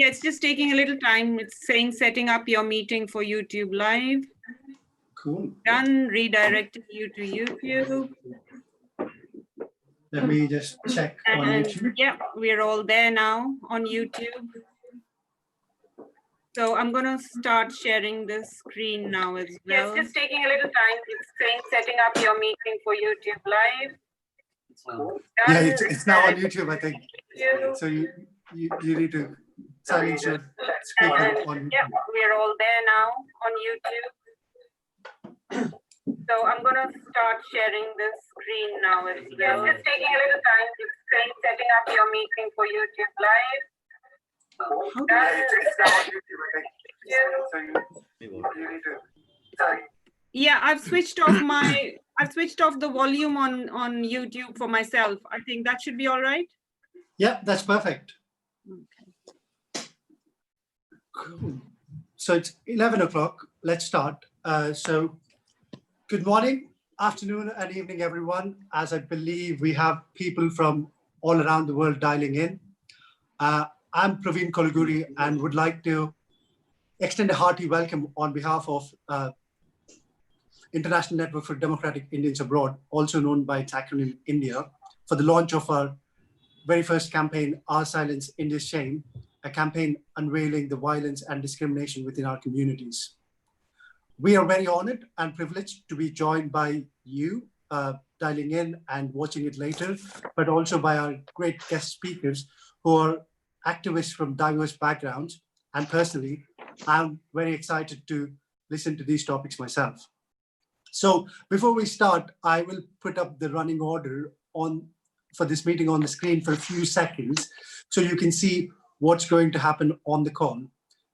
Yeah, it's just taking a little time. It's saying setting up your meeting for YouTube Live. Cool. Done, redirecting you to YouTube. Let me just check on YouTube. Yeah, we're all there now on YouTube. So I'm going to start sharing the screen now as well. Yeah, it's just taking a little time. It's saying setting up your meeting for YouTube Live. Yeah, it's now on YouTube, I think. So you need to silence your speaker on. Yeah, we're all there now on YouTube. So I'm going to start sharing the screen now as well. Yeah, it's just taking a little time. It's saying setting up your meeting for YouTube Live. Yeah, I've switched off the volume on YouTube for myself. I think that should be all right. Yeah, that's perfect. Okay. Cool. So it's 11 o'clock. Let's start. So good morning, afternoon, and evening, everyone. As I believe we have people from all around the world dialing in. I'm Praveen Kolaguri and would like to extend a hearty welcome on behalf of International Network for Democratic Indians Abroad, also known by its acronym I.N.D.I.A, for the launch of our very first campaign, Our Silence, India's Shame, a campaign unveiling the violence and discrimination within our communities. We are very honored and privileged to be joined by you dialing in and watching it later, but also by our great guest speakers who are activists from diverse backgrounds. And personally, I'm very excited to listen to these topics myself. So before we start, I will put up the running order for this meeting on the screen for a few seconds so you can see what's going to happen on the call.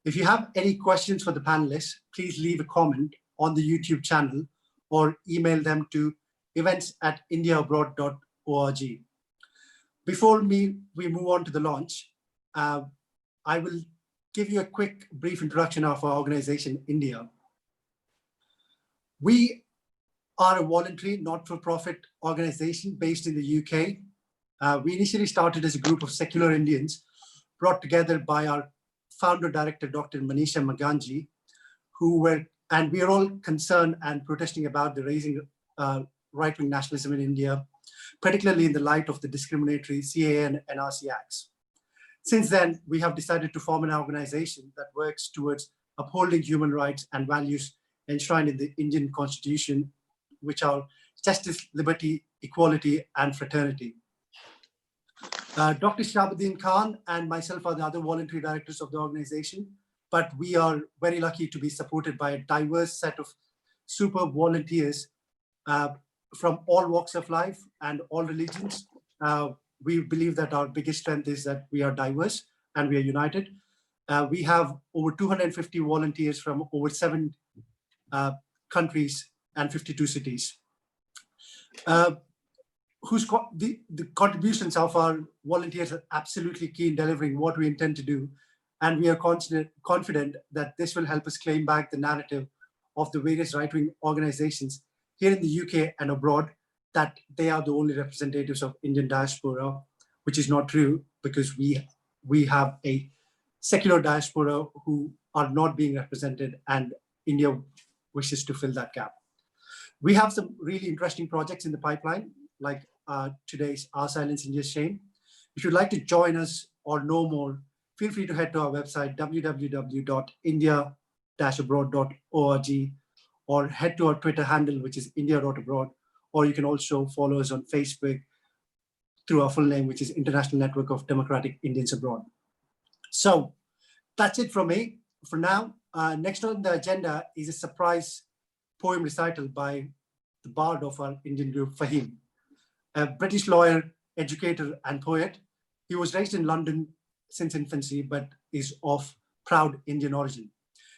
If you have any questions for the panelists, please leave a comment on the YouTube channel or email them to events@indiaabroad.org. Before we move on to the launch, I will give you a quick, brief introduction of our organization, I.N.D.I.A. We are a voluntary, not-for-profit organization based in the UK. We initially started as a group of secular Indians brought together by our founder director, Dr. Manisha Maganji, and we are all concerned and protesting about the rising right-wing nationalism in India, particularly in the light of the discriminatory CAA and NRC acts. Since then, we have decided to form an organization that works towards upholding human rights and values enshrined in the Indian Constitution, which are justice, liberty, equality, and fraternity. Dr. Shahabuddin Khan and myself are the other voluntary directors of the organization, but we are very lucky to be supported by a diverse set of super volunteers from all walks of life and all religions. We believe that our biggest strength is that we are diverse and we are united. We have over 250 volunteers from over 7 countries and 52 cities. The contributions of our volunteers are absolutely key in delivering what we intend to do. And we are confident that this will help us claim back the narrative of the various right-wing organizations here in the UK and abroad, that they are the only representatives of Indian diaspora, which is not true, because we have a secular diaspora who are not being represented, and India wishes to fill that gap. We have some really interesting projects in the pipeline, like today's Our Silence, India's Shame. If you'd like to join us or know more, feel free to head to our website, www.india-abroad.org, or head to our Twitter handle, which is India.abroad, or you can also follow us on Facebook through our full name, which is International Network of Democratic Indians Abroad. So that's it from me for now. Next on the agenda is a surprise poem recital by the bard of our Indian group, Fahim, a British lawyer, educator, and poet. He was raised in London since infancy, but is of proud Indian origin.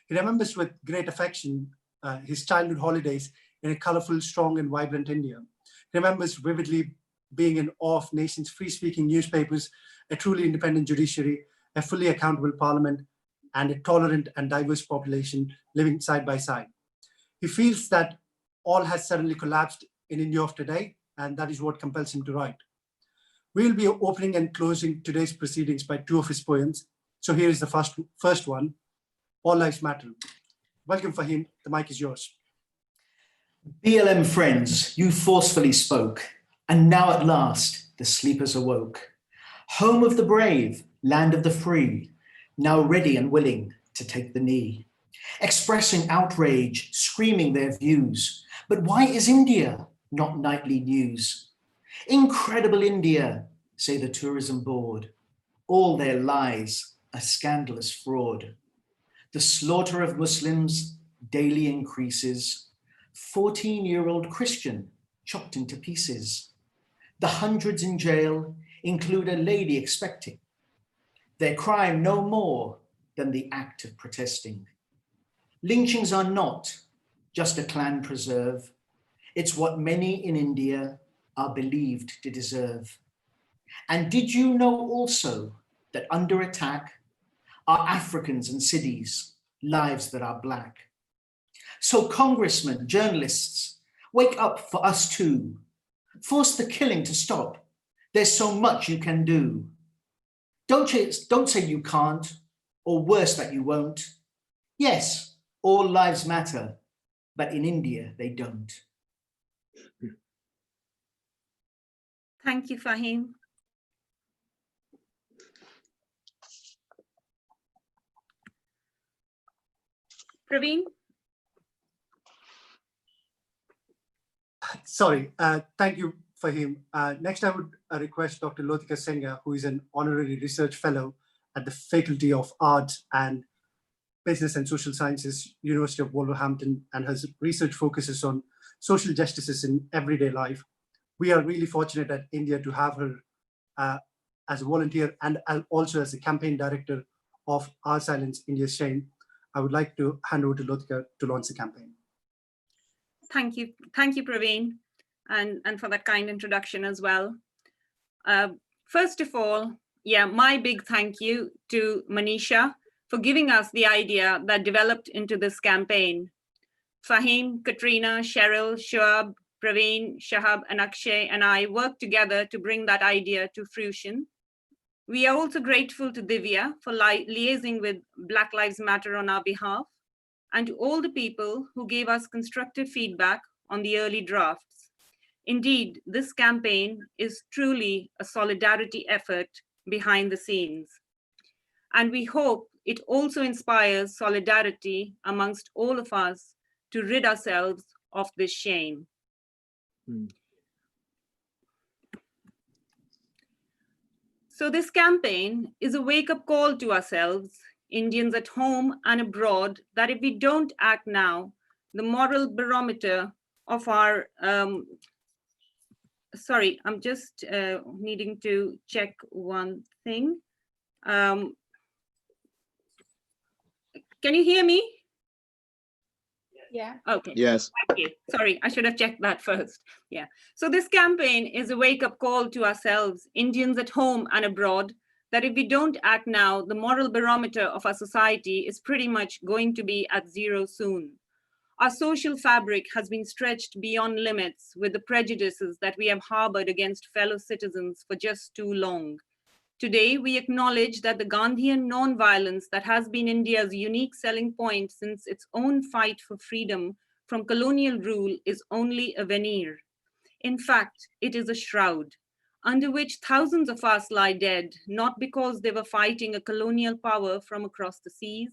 He remembers with great affection his childhood holidays in a colorful, strong, and vibrant India. He remembers vividly being in awe of nation's free-speaking newspapers, a truly independent judiciary, a fully accountable parliament, and a tolerant and diverse population living side by side. He feels that all has suddenly collapsed in India of today, and that is what compels him to write. We will be opening and closing today's proceedings by 2 of his poems, So here is the first one, All Lives Matter. Welcome, Fahim. The mic is yours. BLM friends, you forcefully spoke, and now at last the sleepers awoke. Home of the brave, land of the free, now ready and willing to take the knee. Expressing outrage, screaming their views. But why is India not nightly news? Incredible India, say the tourism board. All their lies a scandalous fraud. The slaughter of Muslims daily increases. 14-year-old Christian chopped into pieces. The hundreds in jail include a lady expecting. Their crime no more than the act of protesting. Lynchings are not just a clan preserve. It's what many in India are believed to deserve. And did you know also that under attack are Africans and cities, lives that are Black? So congressmen, journalists, wake up for us too. Force the killing to stop. There's so much you can do. Don't say you can't, or worse that you won't. Yes, all lives matter, but in India they don't. Thank you, Fahim. Praveen? Sorry, thank you, Fahim. Next, I would request Dr. Lotika Senga, who is an honorary research fellow at the Faculty of Arts and Business and Social Sciences, University of Wolverhampton, and her research focuses on social justices in everyday life. We are really fortunate at India to have her as a volunteer and also as a campaign director of Our Silence, India's Shame. I would like to hand over to Lotika to launch the campaign. Thank you, Praveen, and for that kind introduction as well. First of all, my big thank you to Manisha for giving us the idea that developed into this campaign. Fahim, Katrina, Cheryl, Shoaib, Praveen, Shahab, and Akshay and I worked together to bring that idea to fruition. We are also grateful to Divya for liaising with Black Lives Matter on our behalf, and to all the people who gave us constructive feedback on the early drafts. Indeed, this campaign is truly a solidarity effort behind the scenes. And we hope it also inspires solidarity amongst all of us to rid ourselves of this shame. So this campaign is a wake-up call to ourselves, Indians at home and abroad, that if we don't act now, the moral barometer of our, sorry, I'm just needing to check one thing. Can you hear me? Yeah. Okay. Yes. Thank you. Sorry, I should have checked that first. Yeah. So this campaign is a wake-up call to ourselves, Indians at home and abroad, that if we don't act now, the moral barometer of our society is pretty much going to be at zero soon. Our social fabric has been stretched beyond limits with the prejudices that we have harbored against fellow citizens for just too long. Today, we acknowledge that the Gandhian non-violence that has been India's unique selling point since its own fight for freedom from colonial rule is only a veneer. In fact, it is a shroud under which thousands of us lie dead, not because they were fighting a colonial power from across the seas,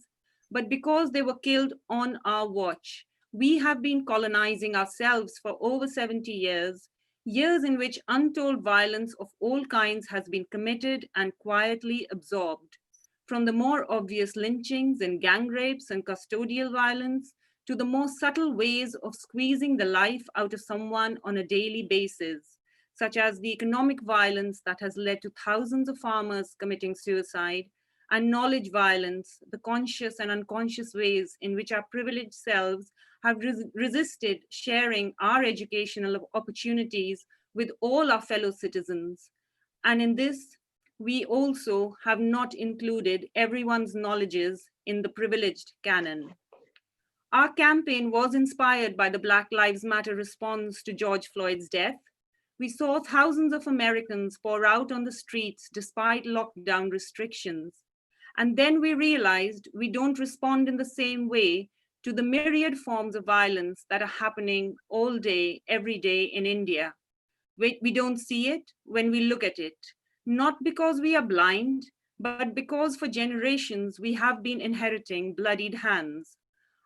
but because they were killed on our watch. We have been colonizing ourselves for over 70 years, years in which untold violence of all kinds has been committed and quietly absorbed. From the more obvious lynchings and gang rapes and custodial violence, to the more subtle ways of squeezing the life out of someone on a daily basis, such as the economic violence that has led to thousands of farmers committing suicide, and knowledge violence, the conscious and unconscious ways in which our privileged selves have resisted sharing our educational opportunities with all our fellow citizens. And in this, we also have not included everyone's knowledges in the privileged canon. Our campaign was inspired by the Black Lives Matter response to George Floyd's death. We saw thousands of Americans pour out on the streets despite lockdown restrictions. And then we realized we don't respond in the same way to the myriad forms of violence that are happening all day, every day in India. We don't see it when we look at it, not because we are blind, but because for generations we have been inheriting bloodied hands.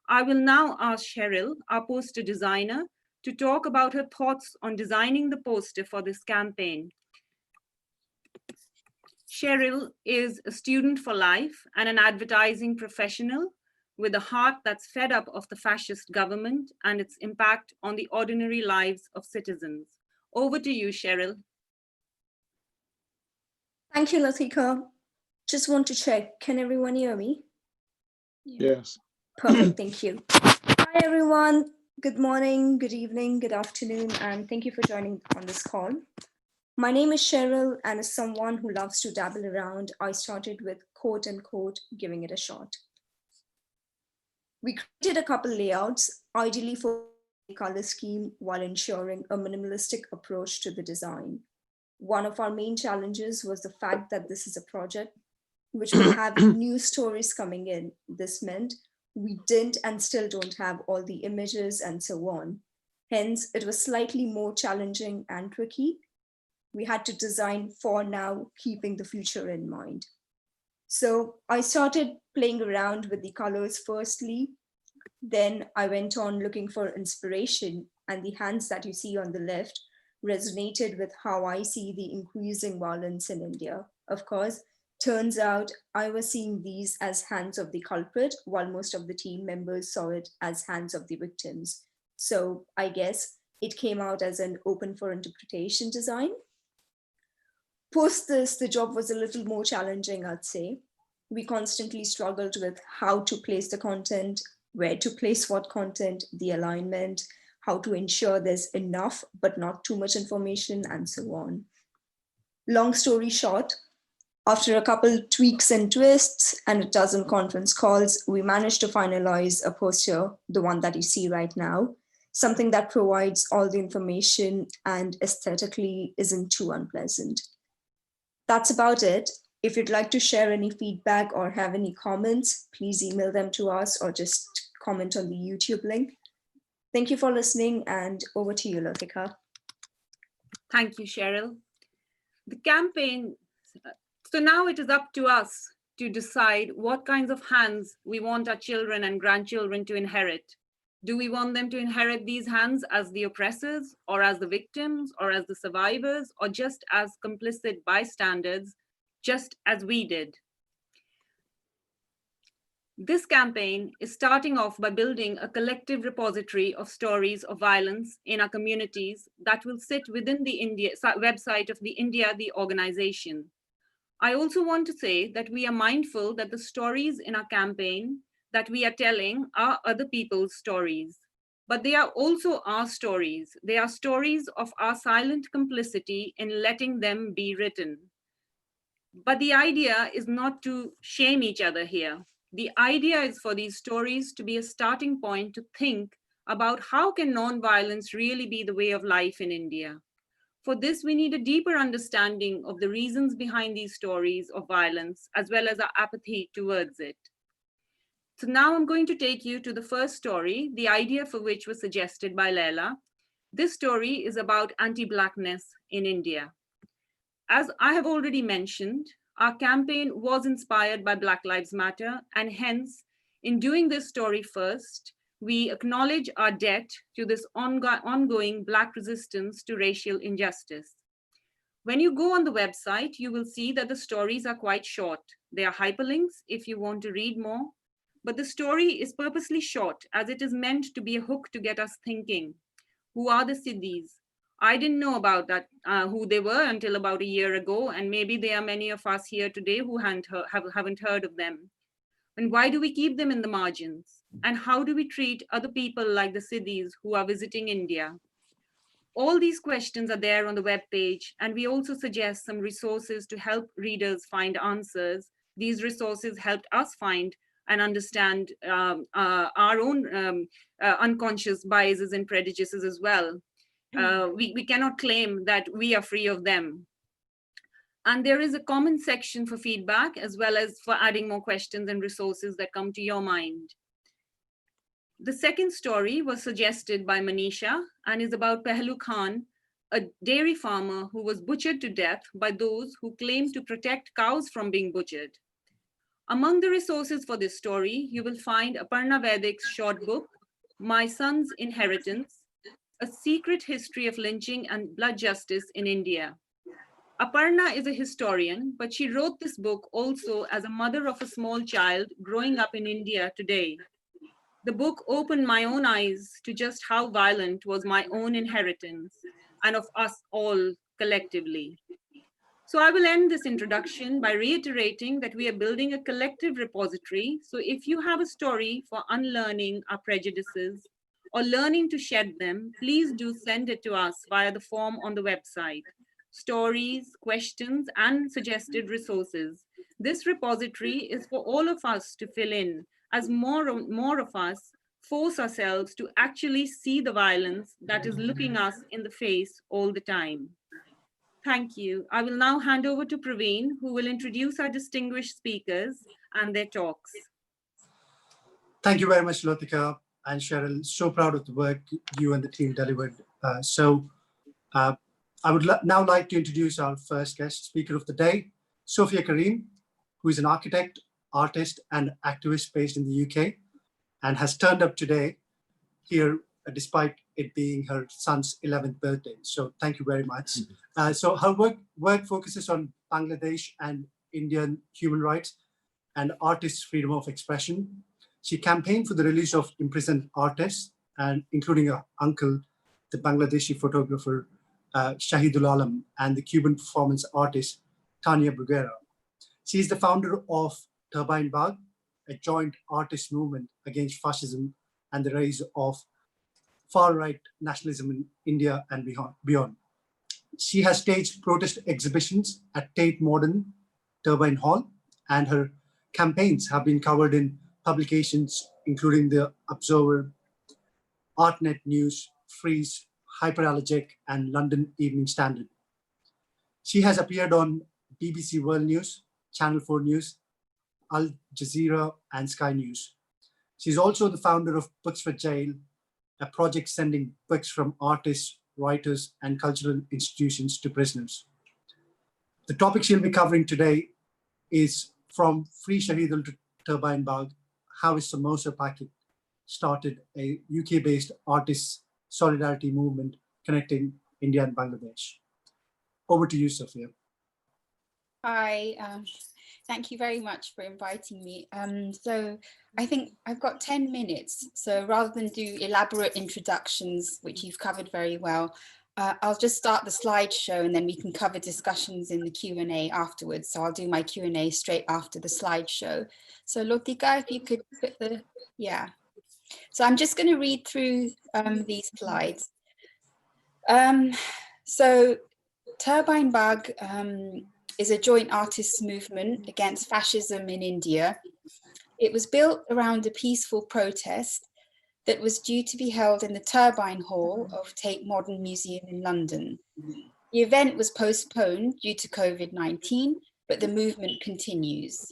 I will now ask Cheryl, our poster designer, to talk about her thoughts on designing the poster for this campaign. Cheryl is a student for life and an advertising professional with a heart that's fed up of the fascist government and its impact on the ordinary lives of citizens. Over to you, Cheryl. Thank you, Latika. Just want to check, can everyone hear me? Yes. Perfect, thank you. Hi, everyone. Good morning, good evening, good afternoon, and thank you for joining on this call. My name is Cheryl, and as someone who loves to dabble around, I started with quote unquote, giving it a shot. We created a couple layouts, ideally for a color scheme, while ensuring a minimalistic approach to the design. One of our main challenges was the fact that this is a project which will have new stories coming in. This meant we didn't and still don't have all the images and so on. Hence, it was slightly more challenging and tricky. We had to design for now, keeping the future in mind. So I started playing around with the colors firstly. Then I went on looking for inspiration, and the hands that you see on the left resonated with how I see the increasing violence in India. Of course, turns out I was seeing these as hands of the culprit, while most of the team members saw it as hands of the victims. So I guess it came out as an open for interpretation design. Post this, the job was a little more challenging, I'd say. We constantly struggled with how to place the content, where to place what content, the alignment, how to ensure there's enough but not too much information, and so on. Long story short, after a couple tweaks and twists and a dozen conference calls, we managed to finalize a poster, the one that you see right now, something that provides all the information and aesthetically isn't too unpleasant. That's about it. If you'd like to share any feedback or have any comments, please email them to us or just comment on the YouTube link. Thank you for listening, and over to you, Latika. Thank you, Cheryl. The campaign, so now it is up to us to decide what kinds of hands we want our children and grandchildren to inherit. Do we want them to inherit these hands as the oppressors, or as the victims, or as the survivors, or just as complicit bystanders, just as we did? This campaign is starting off by building a collective repository of stories of violence in our communities that will sit within the website of the I.N.D.I.A, organization. I also want to say that we are mindful that the stories in our campaign that we are telling are other people's stories, but they are also our stories. They are stories of our silent complicity in letting them be written. But the idea is not to shame each other here. The idea is for these stories to be a starting point to think about how can non-violence really be the way of life in India. For this, we need a deeper understanding of the reasons behind these stories of violence, as well as our apathy towards it. So now I'm going to take you to the first story, the idea for which was suggested by Leila. This story is about anti-Blackness in India. As I have already mentioned, our campaign was inspired by Black Lives Matter, and hence, in doing this story first, we acknowledge our debt to this ongoing Black resistance to racial injustice. When you go on the website, you will see that the stories are quite short. They are hyperlinks if you want to read more, but the story is purposely short as it is meant to be a hook to get us thinking. Who are the Siddhis? I didn't know about that, who they were until about a year ago, and maybe there are many of us here today who haven't heard of them. And why do we keep them in the margins? And how do we treat other people like the Siddhis who are visiting India? All these questions are there on the webpage, and we also suggest some resources to help readers find answers. These resources helped us find and understand our own unconscious biases and prejudices as well. We cannot claim that we are free of them. And there is a comment section for feedback, as well as for adding more questions and resources that come to your mind. The second story was suggested by Manisha and is about Pehlu Khan, a dairy farmer who was butchered to death by those who claim to protect cows from being butchered. Among the resources for this story, you will find Aparna Vedik's short book, My Son's Inheritance, A Secret History of Lynching and Blood Justice in India. Aparna is a historian, but she wrote this book also as a mother of a small child growing up in India today. The book opened my own eyes to just how violent was my own inheritance and of us all collectively. So I will end this introduction by reiterating that we are building a collective repository. So if you have a story for unlearning our prejudices or learning to shed them, please do send it to us via the form on the website. Stories, questions, and suggested resources. This repository is for all of us to fill in as more of us force ourselves to actually see the violence that is looking us in the face all the time. Thank you. I will now hand over to Praveen, who will introduce our distinguished speakers and their talks. Thank you very much, Lotika and Cheryl. So proud of the work you and the team delivered. I would now like to introduce our first guest speaker of the day, Sophia Karim, who is an architect, artist, and activist based in the UK, and has turned up today here despite it being her son's 11th birthday. So thank you very much. So her work focuses on Bangladesh and Indian human rights and artists' freedom of expression. She campaigned for the release of imprisoned artists, and including her uncle, the Bangladeshi photographer Shahidul Alam, and the Cuban performance artist Tania Bruguera. She is the founder of I.N.D.I.A, a joint artist movement against fascism and the rise of far-right nationalism in India and beyond. She has staged protest exhibitions at Tate Modern, Turbine Hall, and her campaigns have been covered in publications including The Observer, ArtNet News, Freeze, Hyperallergic, and London Evening Standard. She has appeared on BBC World News, Channel 4 News, Al Jazeera, and Sky News. She's also the founder of Books for Jail, a project sending books from artists, writers, and cultural institutions to prisoners. The topic she'll be covering today is From Free Shahidul to Turbine Bag, how is Samosa Packet started a UK-based artists' solidarity movement connecting India and Bangladesh. Over to you, Sophia. Hi, thank you very much for inviting me. So I think I've got 10 minutes. So rather than do elaborate introductions, which you've covered very well, I'll just start the slideshow and then we can cover discussions in the Q&A afterwards. So I'll do my Q&A straight after the slideshow. So Lotika, if you could put the, yeah. So I'm just going to read through these slides. So Turbine Bag is a joint artists movement against fascism in India. It was built around a peaceful protest that was due to be held in the Turbine Hall of Tate Modern Museum in London. The event was postponed due to COVID-19, but the movement continues.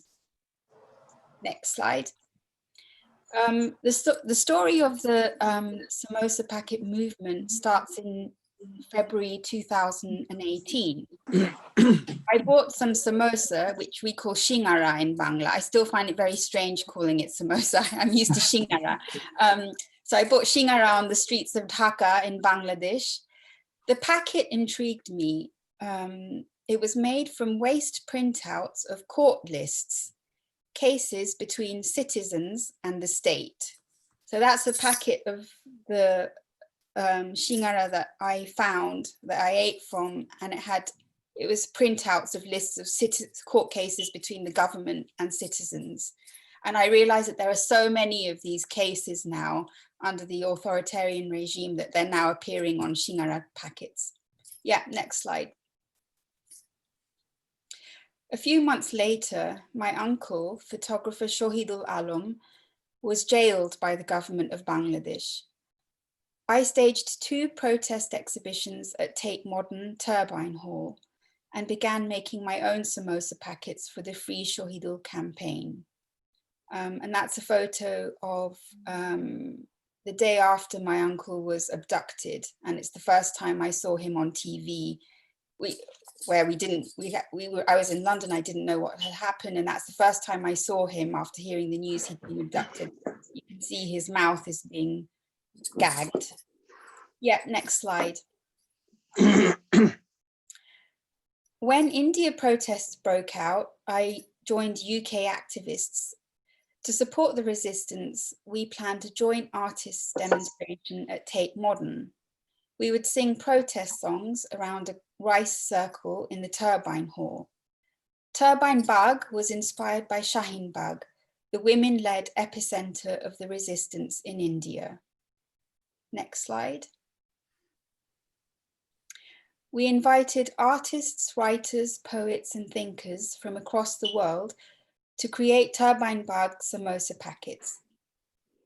Next slide. The story of the Samosa Packet movement starts in February 2018. I bought some samosa, which we call shingara in Bangla. I still find it very strange calling it samosa. I'm used to shingara. So I bought shingara on the streets of Dhaka in Bangladesh. The packet intrigued me. It was made from waste printouts of court lists, cases between citizens and the state. So that's a packet of the shingara that I found, that I ate from, and it was printouts of lists of court cases between the government and citizens. And I realized that there are so many of these cases now under the authoritarian regime that they're now appearing on shingara packets. Yeah, next slide. A few months later, my uncle, photographer Shahidul Alam, was jailed by the government of Bangladesh. I staged 2 protest exhibitions at Tate Modern Turbine Hall. and began making my own samosa packets for the Free Shohidul campaign. And that's a photo of the day after my uncle was abducted. And it's the first time I saw him on TV. I was in London, I didn't know what had happened. And that's the first time I saw him after hearing the news he'd been abducted. You can see his mouth is being gagged. Yeah, next slide. When India protests broke out, I joined UK activists. To support the resistance, we planned a joint artists demonstration at Tate Modern. We would sing protest songs around a rice circle in the Turbine Hall. Turbine Bagh was inspired by Shaheen Bagh, the women-led epicenter of the resistance in India. Next slide. We invited artists, writers, poets, and thinkers from across the world to create Turbine Bagh samosa packets.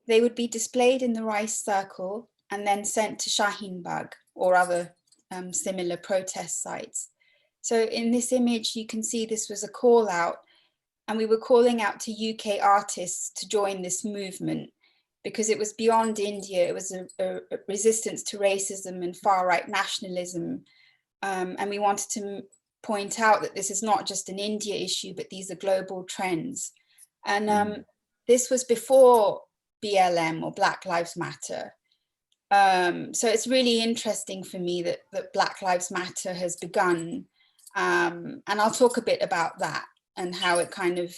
They would be displayed in the rice circle and then sent to Shaheen Bagh or other similar protest sites. So in this image, you can see this was a call out, and we were calling out to UK artists to join this movement because it was beyond India. It was a resistance to racism and far-right nationalism. And we wanted to point out that this is not just an India issue, but these are global trends. And this was before BLM or Black Lives Matter. So it's really interesting for me that Black Lives Matter has begun. And I'll talk a bit about that and how it kind of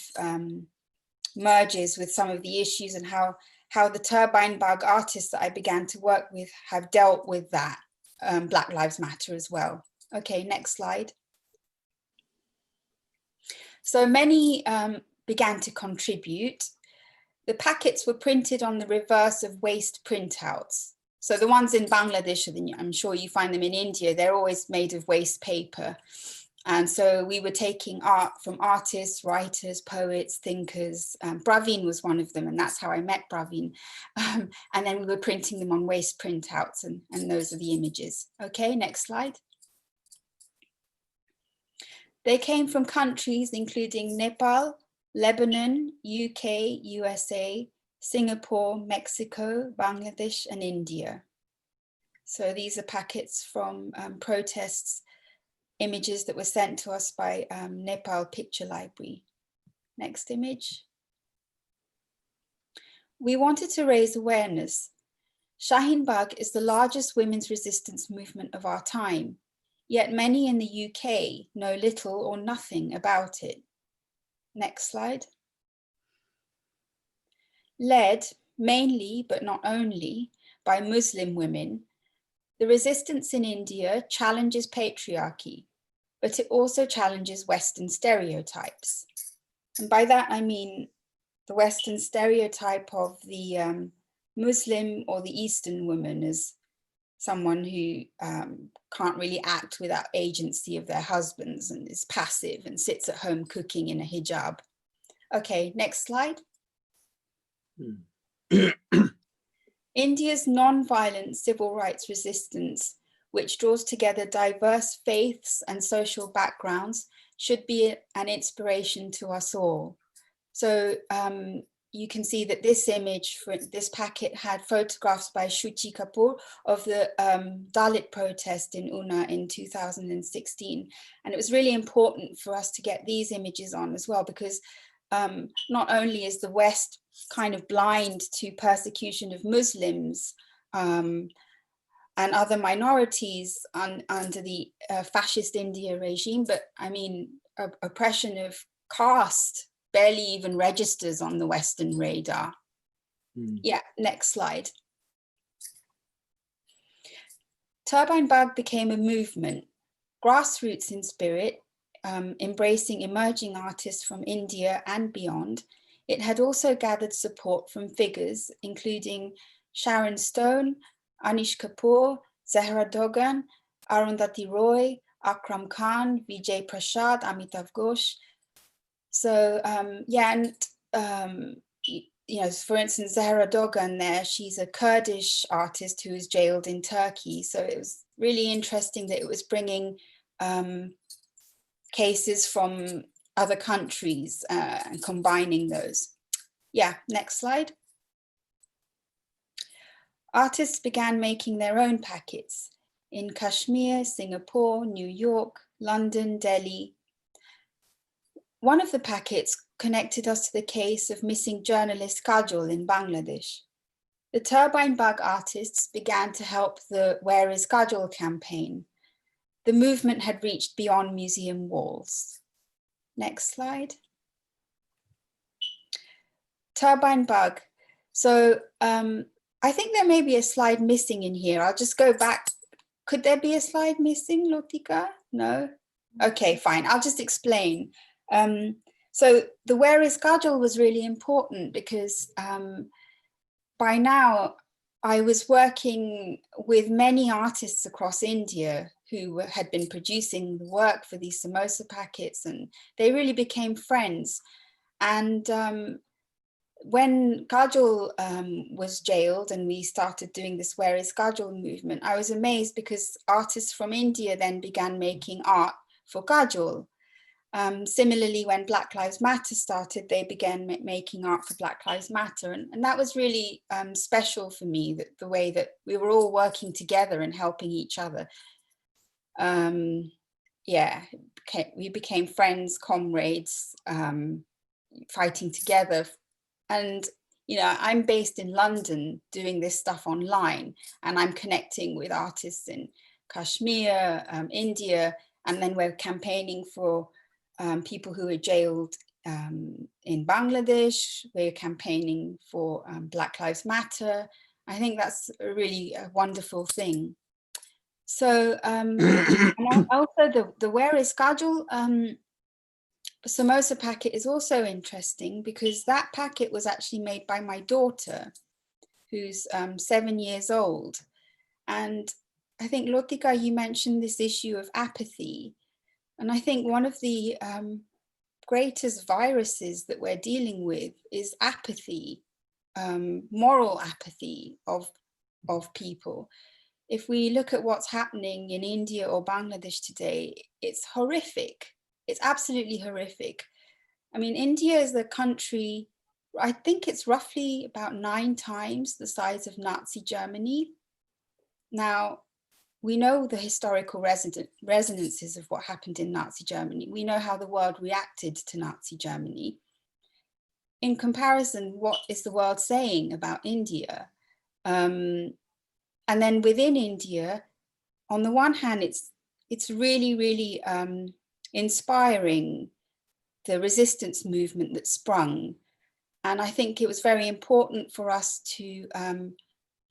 merges with some of the issues and how the Turbine Bagh artists that I began to work with have dealt with that Black Lives Matter as well. Okay, next slide. So many began to contribute. The packets were printed on the reverse of waste printouts. So the ones in Bangladesh, I'm sure you find them in India, they're always made of waste paper. And so we were taking art from artists, writers, poets, thinkers. Braveen was one of them, and that's how I met Braveen. And then we were printing them on waste printouts, and those are the images. Okay, next slide. They came from countries including Nepal, Lebanon, UK, USA, Singapore, Mexico, Bangladesh, and India. So these are packets from protests, images that were sent to us by Nepal Picture Library. Next image. We wanted to raise awareness. Shaheen Bagh is the largest women's resistance movement of our time, yet many in the UK know little or nothing about it. Next slide. Led mainly, but not only, by Muslim women, the resistance in India challenges patriarchy, but it also challenges Western stereotypes. And by that, I mean the Western stereotype of the Muslim or the Eastern woman as someone who can't really act without agency of their husbands and is passive and sits at home cooking in a hijab. Okay, next slide. India's non-violent civil rights resistance, which draws together diverse faiths and social backgrounds, should be an inspiration to us all. So you can see that this image for this packet had photographs by Shuchi Kapoor of the Dalit protest in Una in 2016. And it was really important for us to get these images on as well, because not only is the West kind of blind to persecution of Muslims and other minorities under the fascist India regime, but I mean, oppression of caste barely even registers on the Western radar. Yeah, next slide. Turbine Bagh became a movement, grassroots in spirit, embracing emerging artists from India and beyond. It had also gathered support from figures including Sharon Stone, Anish Kapoor, Zahra Dogan, Arundhati Roy, Akram Khan, Vijay Prashad, Amitav Ghosh. So you know, for instance, Zahra Dogan there, she's a Kurdish artist who was jailed in Turkey. So it was really interesting that it was bringing cases from other countries and combining those. Yeah, next slide. Artists began making their own packets in Kashmir, Singapore, New York, London, Delhi. One of the packets connected us to the case of missing journalist Kajol in Bangladesh. The Turbine Bug artists began to help the Where is Kajol campaign. The movement had reached beyond museum walls. Next slide. Turbine Bug. So I think there may be a slide missing in here. I'll just go back. Could there be a slide missing, Lotika? No? Okay, fine. I'll just explain. So the Where is Kajol was really important because by now I was working with many artists across India who had been producing the work for these samosa packets, and they really became friends. And when Kajol was jailed and we started doing this Where is Kajol movement, I was amazed because artists from India then began making art for Kajol. Similarly, when Black Lives Matter started, they began making art for Black Lives Matter. And that was really special for me, that the way that we were all working together and helping each other. Yeah, we became friends, comrades, fighting together. And, you know, I'm based in London doing this stuff online, and I'm connecting with artists in Kashmir, India, and then we're campaigning for people who are jailed in Bangladesh. We're campaigning for Black Lives Matter. I think that's a really wonderful thing. So, and also the Where is Kajol samosa packet is also interesting because that packet was actually made by my daughter, who's 7 years old. And I think, Lotika, you mentioned this issue of apathy. And I think one of the greatest viruses that we're dealing with is apathy, moral apathy of people. If we look at what's happening in India or Bangladesh today, it's horrific. It's absolutely horrific. I mean, India is a country, I think it's roughly about 9 times the size of Nazi Germany. Now, we know the historical resonances of what happened in Nazi Germany. We know how the world reacted to Nazi Germany. In comparison, what is the world saying about India? And then within India, on the one hand, it's really, really inspiring the resistance movement that sprung. And I think it was very important for us to,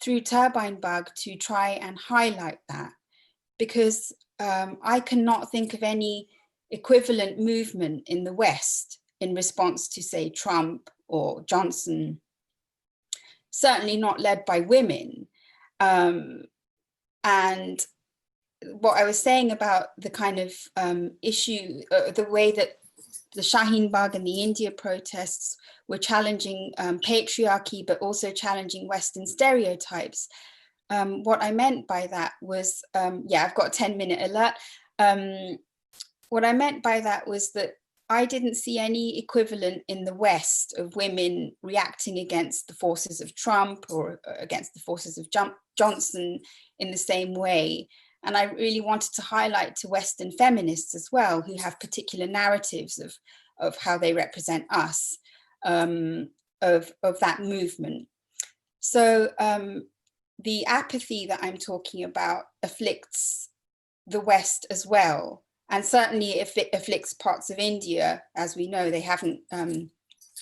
through Turbine Bug, to try and highlight that, because I cannot think of any equivalent movement in the West in response to, say, Trump or Johnson, certainly not led by women. And what I was saying about the kind of issue, the way that the Shaheen Bagh and the India protests were challenging patriarchy, but also challenging Western stereotypes. What I meant by that was, yeah, I've got a 10-minute alert. What I meant by that was that I didn't see any equivalent in the West of women reacting against the forces of Trump or against the forces of Johnson in the same way. And I really wanted to highlight to Western feminists as well, who have particular narratives of how they represent us, of that movement. So the apathy that I'm talking about afflicts the West as well. And certainly if it afflicts parts of India, as we know, they haven't,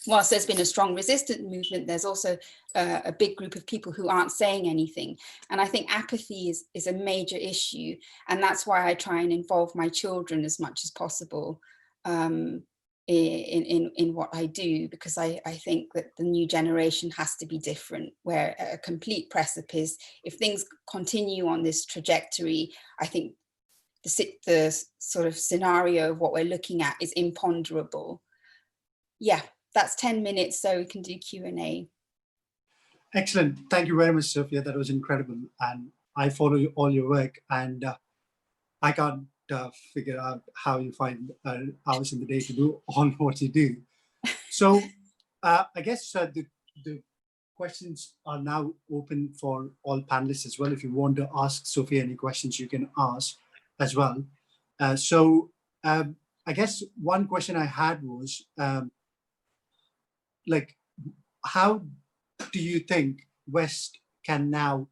whilst there's been a strong resistance movement, there's also a big group of people who aren't saying anything. And I think apathy is a major issue. And that's why I try and involve my children as much as possible in what I do, because I think that the new generation has to be different. We're at a complete precipice. If things continue on this trajectory, I think the sort of scenario of what we're looking at is imponderable. Yeah, that's 10 minutes, so we can do Q&A. Excellent. Thank you very much, Sophia. That was incredible. And I follow all your work, and I can't figure out how you find hours in the day to do all what you do. So I guess the questions are now open for all panelists as well. If you want to ask Sophie any questions, you can ask as well. I guess one question I had was, like, how do you think West can now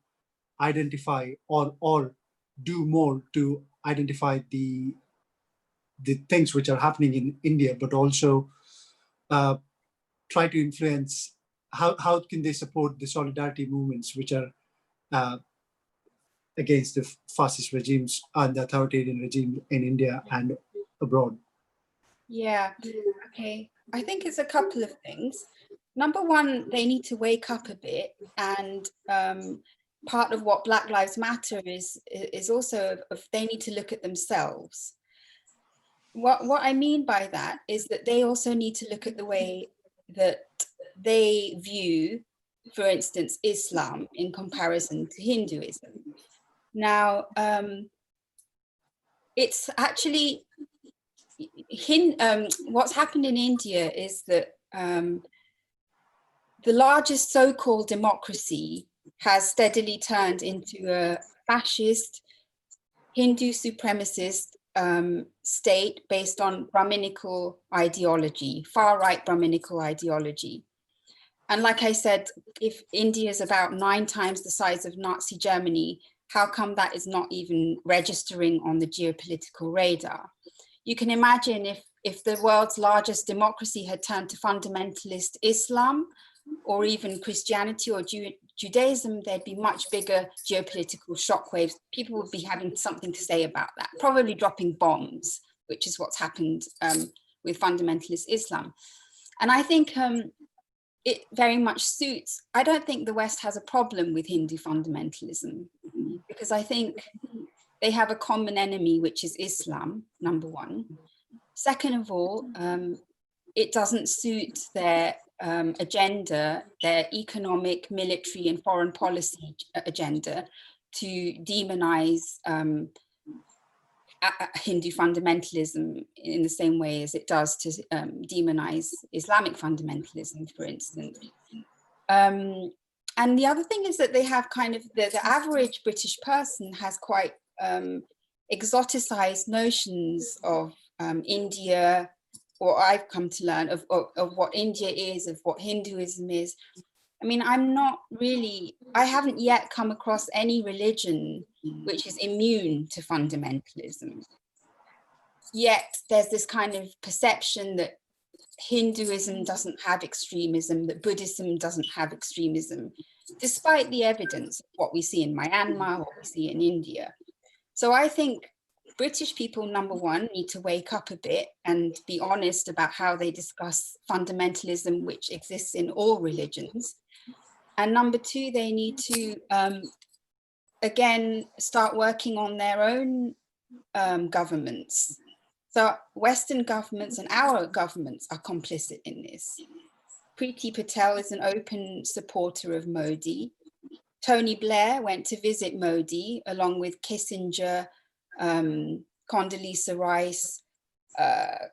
identify or do more to identify the things which are happening in India, but also try to influence how can they support the solidarity movements which are against the fascist regimes and the authoritarian regime in India and abroad? Yeah, okay. I think it's a couple of things. Number one, they need to wake up a bit, and part of what Black Lives Matter is also they need to look at themselves. What I mean by that is that they also need to look at the way that they view, for instance, Islam in comparison to Hinduism. Now, it's actually what's happened in India is that the largest so-called democracy has steadily turned into a fascist, Hindu supremacist state based on Brahminical ideology, far-right Brahminical ideology. And like I said, if India is about 9 times the size of Nazi Germany, how come that is not even registering on the geopolitical radar? You can imagine if the world's largest democracy had turned to fundamentalist Islam, or even Christianity or Judaism, there'd be much bigger geopolitical shockwaves. People would be having something to say about that, probably dropping bombs, which is what's happened with fundamentalist Islam. And I think it very much suits. I don't think the West has a problem with Hindu fundamentalism, because I think they have a common enemy, which is Islam, number one. Second of all, it doesn't suit their agenda, their economic, military, and foreign policy agenda to demonize Hindu fundamentalism in the same way as it does to demonize Islamic fundamentalism, for instance. And the other thing is that they have kind of, the average British person has quite exoticized notions of India, or I've come to learn of what India is, of what Hinduism is. I mean, I haven't yet come across any religion which is immune to fundamentalism. Yet there's this kind of perception that Hinduism doesn't have extremism, that Buddhism doesn't have extremism, despite the evidence of what we see in Myanmar, what we see in India. So I think British people, number one, need to wake up a bit and be honest about how they discuss fundamentalism, which exists in all religions. And number two, they need to, again, start working on their own governments. So Western governments and our governments are complicit in this. Priti Patel is an open supporter of Modi. Tony Blair went to visit Modi along with Kissinger, Condoleezza Rice,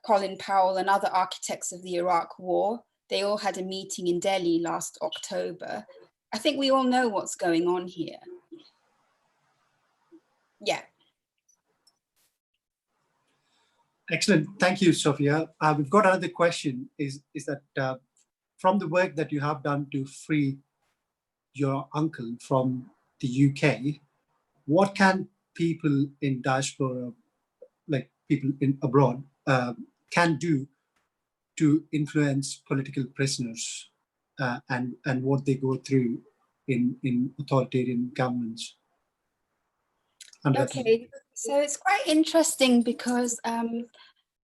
Colin Powell, and other architects of the Iraq War. They all had a meeting in Delhi last October. I think we all know what's going on here. Yeah. Excellent. Thank you, Sophia. We've got another question, is that from the work that you have done to free your uncle from the UK, what can people in diaspora, like people in abroad, can do to influence political prisoners and what they go through in authoritarian governments? Okay, so it's quite interesting because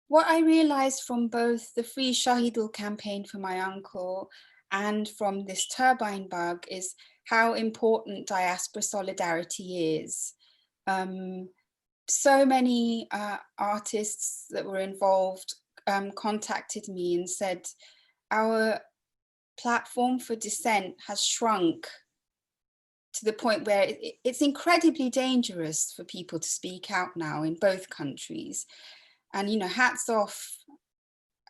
what I realized from both the Free Shahidul campaign for my uncle and from this turbine bug is how important diaspora solidarity is. So many artists that were involved contacted me and said, our platform for dissent has shrunk to the point where it's incredibly dangerous for people to speak out now in both countries. And, you know, hats off,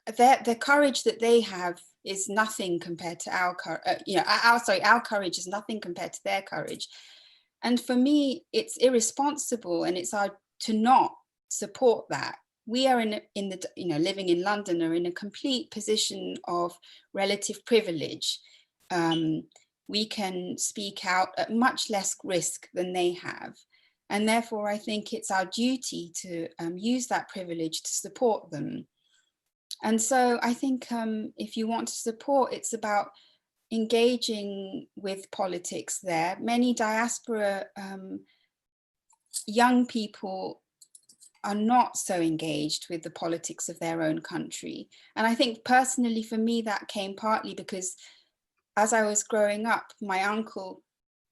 the courage that they have is nothing compared to our courage is nothing compared to their courage. And for me, it's irresponsible, and it's to not support that. We are living in London, are in a complete position of relative privilege. We can speak out at much less risk than they have. And therefore, I think it's our duty to use that privilege to support them. And so I think if you want to support, it's about engaging with politics there. Many diaspora young people are not so engaged with the politics of their own country. And I think personally for me, that came partly because as I was growing up, my uncle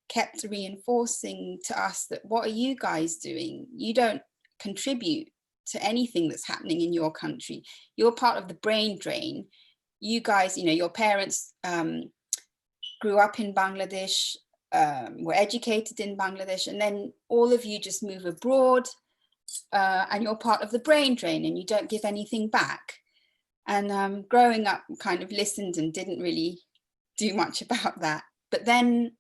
kept reinforcing to us that, what are you guys doing? You don't contribute to anything that's happening in your country. You're part of the brain drain. You guys, you know, your parents grew up in Bangladesh, were educated in Bangladesh, and then all of you just move abroad and you're part of the brain drain and you don't give anything back. And growing up, kind of listened and didn't really do much about that. But then,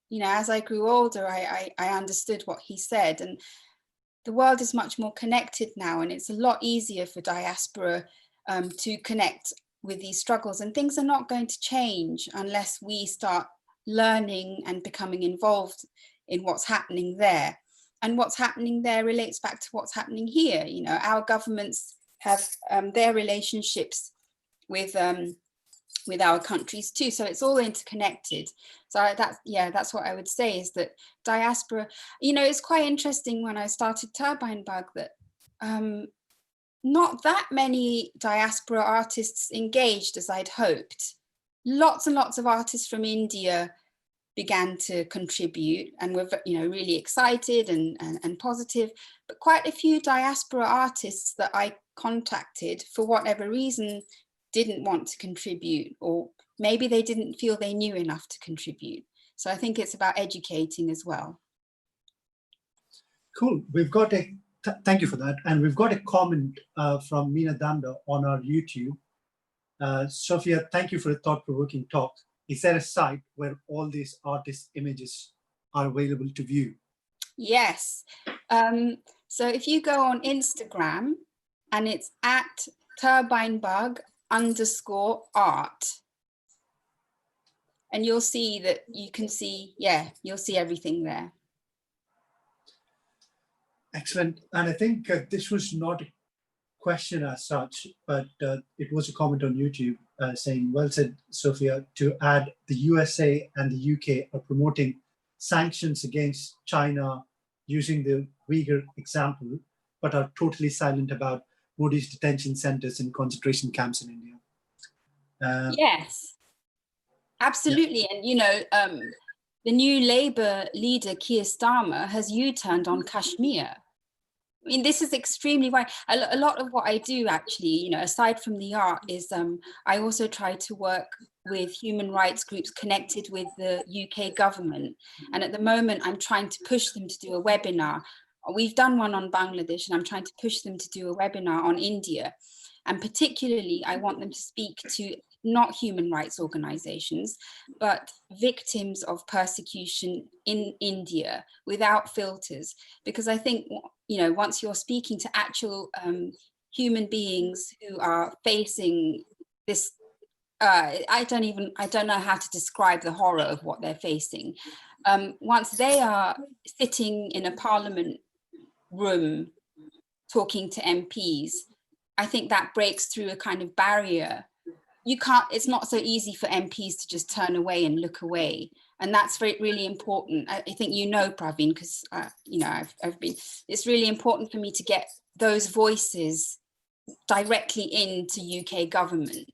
you know, as I grew older, I understood what he said, and the world is much more connected now, and it's a lot easier for diaspora to connect with these struggles, and things are not going to change unless we start learning and becoming involved in what's happening there. And what's happening there relates back to what's happening here. You know, our governments have their relationships with our countries too, so it's all interconnected. So that's what I would say, is that diaspora, you know, it's quite interesting when I started Turbine Bug that not that many diaspora artists engaged as I'd hoped. Lots and lots of artists from India began to contribute and were, you know, really excited and positive, but quite a few diaspora artists that I contacted, for whatever reason, didn't want to contribute, or maybe they didn't feel they knew enough to contribute. So I think it's about educating as well. Cool. We've got thank you for that. And we've got a comment from Meena Danda on our YouTube. Sophia, thank you for a thought-provoking talk. Is there a site where all these artist images are available to view? Yes. So if you go on Instagram, and it's at turbinebug_art, and you'll see that you can see, you'll see everything there. Excellent. And I think this was not a question as such, but it was a comment on YouTube saying, well said, Sophia, to add the USA and the UK are promoting sanctions against China using the Uyghur example, but are totally silent about Modi's detention centers and concentration camps in India. Yes, absolutely. Yeah. And, you know, the new Labour leader, Keir Starmer, has U-turned on Kashmir. I mean, this is extremely wide. A lot of what I do, actually, you know, aside from the art, is I also try to work with human rights groups connected with the UK government. And at the moment, I'm trying to push them to do a webinar. We've done one on Bangladesh, and I'm trying to push them to do a webinar on India. And particularly, I want them to speak to not human rights organizations, but victims of persecution in India without filters. Because I think, you know, once you're speaking to actual human beings who are facing this, I don't know how to describe the horror of what they're facing. Once they are sitting in a parliament room talking to MPs, I think that breaks through a kind of barrier. It's not so easy for MPs to just turn away and look away. And that's really important. I think, you know, Praveen, because, you know, it's really important for me to get those voices directly into UK government.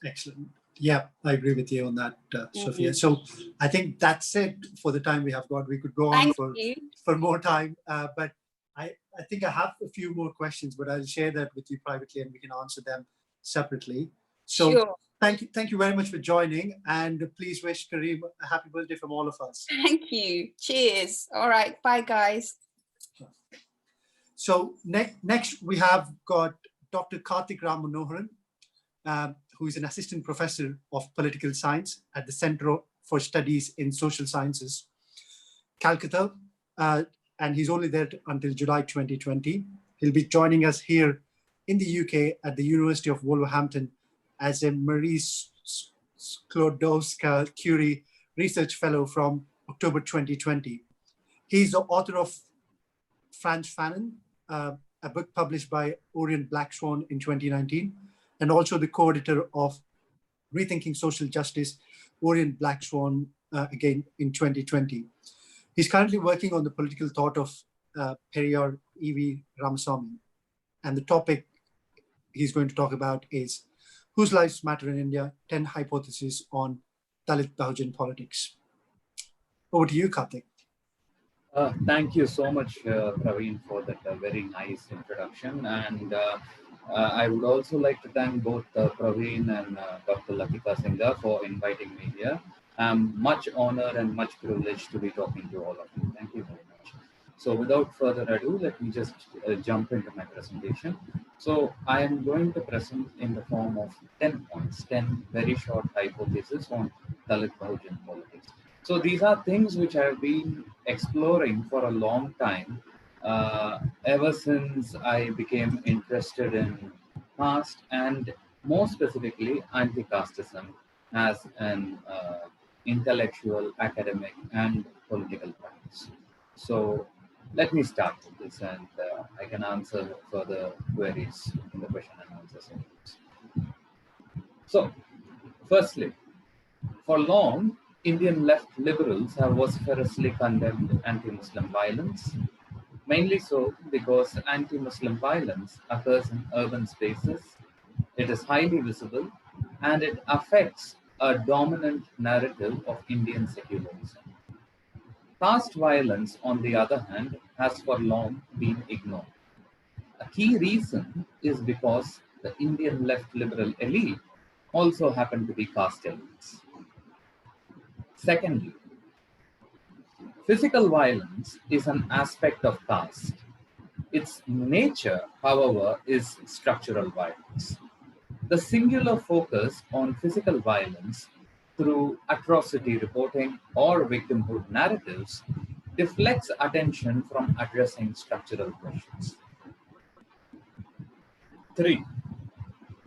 Excellent. Yeah, I agree with you on that, Sophia. So I think that's it for the time we have got. We could go on for more time, but I think I have a few more questions, but I'll share that with you privately and we can answer them separately. So Sure. thank you very much for joining, and please wish Kareem a happy birthday from all of us. Thank you. Cheers. All right. Bye, guys. So next we have got Dr. Karthik Ram Manoharan, who is an assistant professor of political science at the Center for Studies in Social Sciences, Calcutta, and he's only there until July 2020. He'll be joining us here in the UK at the University of Wolverhampton as a Marie Sklodowska-Curie Research Fellow from October 2020. He's the author of Franz Fanon, a book published by Orient Black Swan in 2019, and also the co-editor of Rethinking Social Justice, Orient Black Swan, again in 2020. He's currently working on the political thought of Periyar E.V. Ramaswamy. And the topic he's going to talk about is Whose Lives Matter in India, 10 Hypotheses on Dalit Bahujan Politics. Over to you, Karthik. Thank you so much, Praveen, for that very nice introduction. And I would also like to thank both Praveen and Dr. Latika Singha for inviting me here. I'm much honored and much privileged to be talking to all of you. Thank you very much. So without further ado, let me just jump into my presentation. So I am going to present in the form of 10 points, 10 very short hypotheses on Dalit Bahujan politics. So these are things which I have been exploring for a long time, ever since I became interested in caste and more specifically anti-casteism as an intellectual, academic and political practice. So let me start with this, and I can answer further queries in the question and answer sessions. So firstly, for long, Indian left liberals have vociferously condemned anti-Muslim violence, mainly so because anti-Muslim violence occurs in urban spaces, it is highly visible, and it affects a dominant narrative of Indian secularism. Caste violence, on the other hand, has for long been ignored. A key reason is because the Indian left liberal elite also happen to be caste elites. Secondly, physical violence is an aspect of caste. Its nature, however, is structural violence. The singular focus on physical violence through atrocity reporting or victimhood narratives deflects attention from addressing structural questions. 3.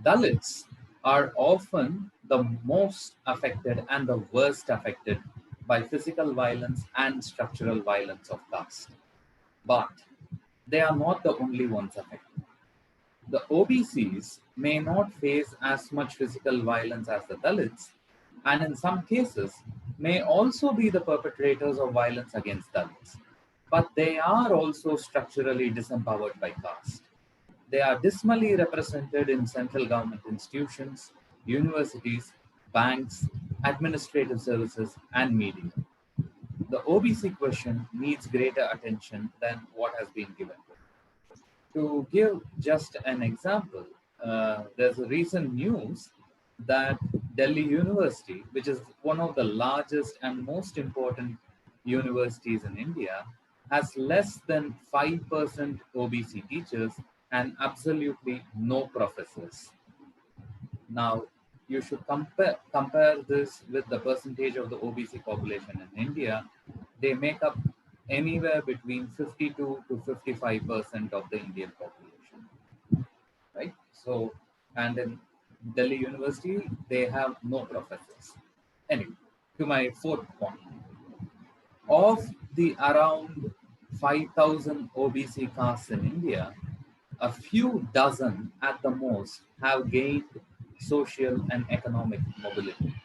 Dalits are often the most affected and the worst affected by physical violence and structural violence of caste. But they are not the only ones affected. The OBCs may not face as much physical violence as the Dalits, and in some cases may also be the perpetrators of violence against Dalits. But they are also structurally disempowered by caste. They are dismally represented in central government institutions, universities, banks, administrative services, and media. The OBC question needs greater attention than what has been given. To give just an example, there's a recent news that Delhi University, which is one of the largest and most important universities in India, has less than 5% OBC teachers and absolutely no professors. Now, you should compare this with the percentage of the OBC population in India. They make up anywhere between 52 to 55% of the Indian population, right? So, and in Delhi University, they have no professors. Anyway, to my fourth point. Of the around 5,000 OBC castes in India, a few dozen at the most have gained social and economic mobility.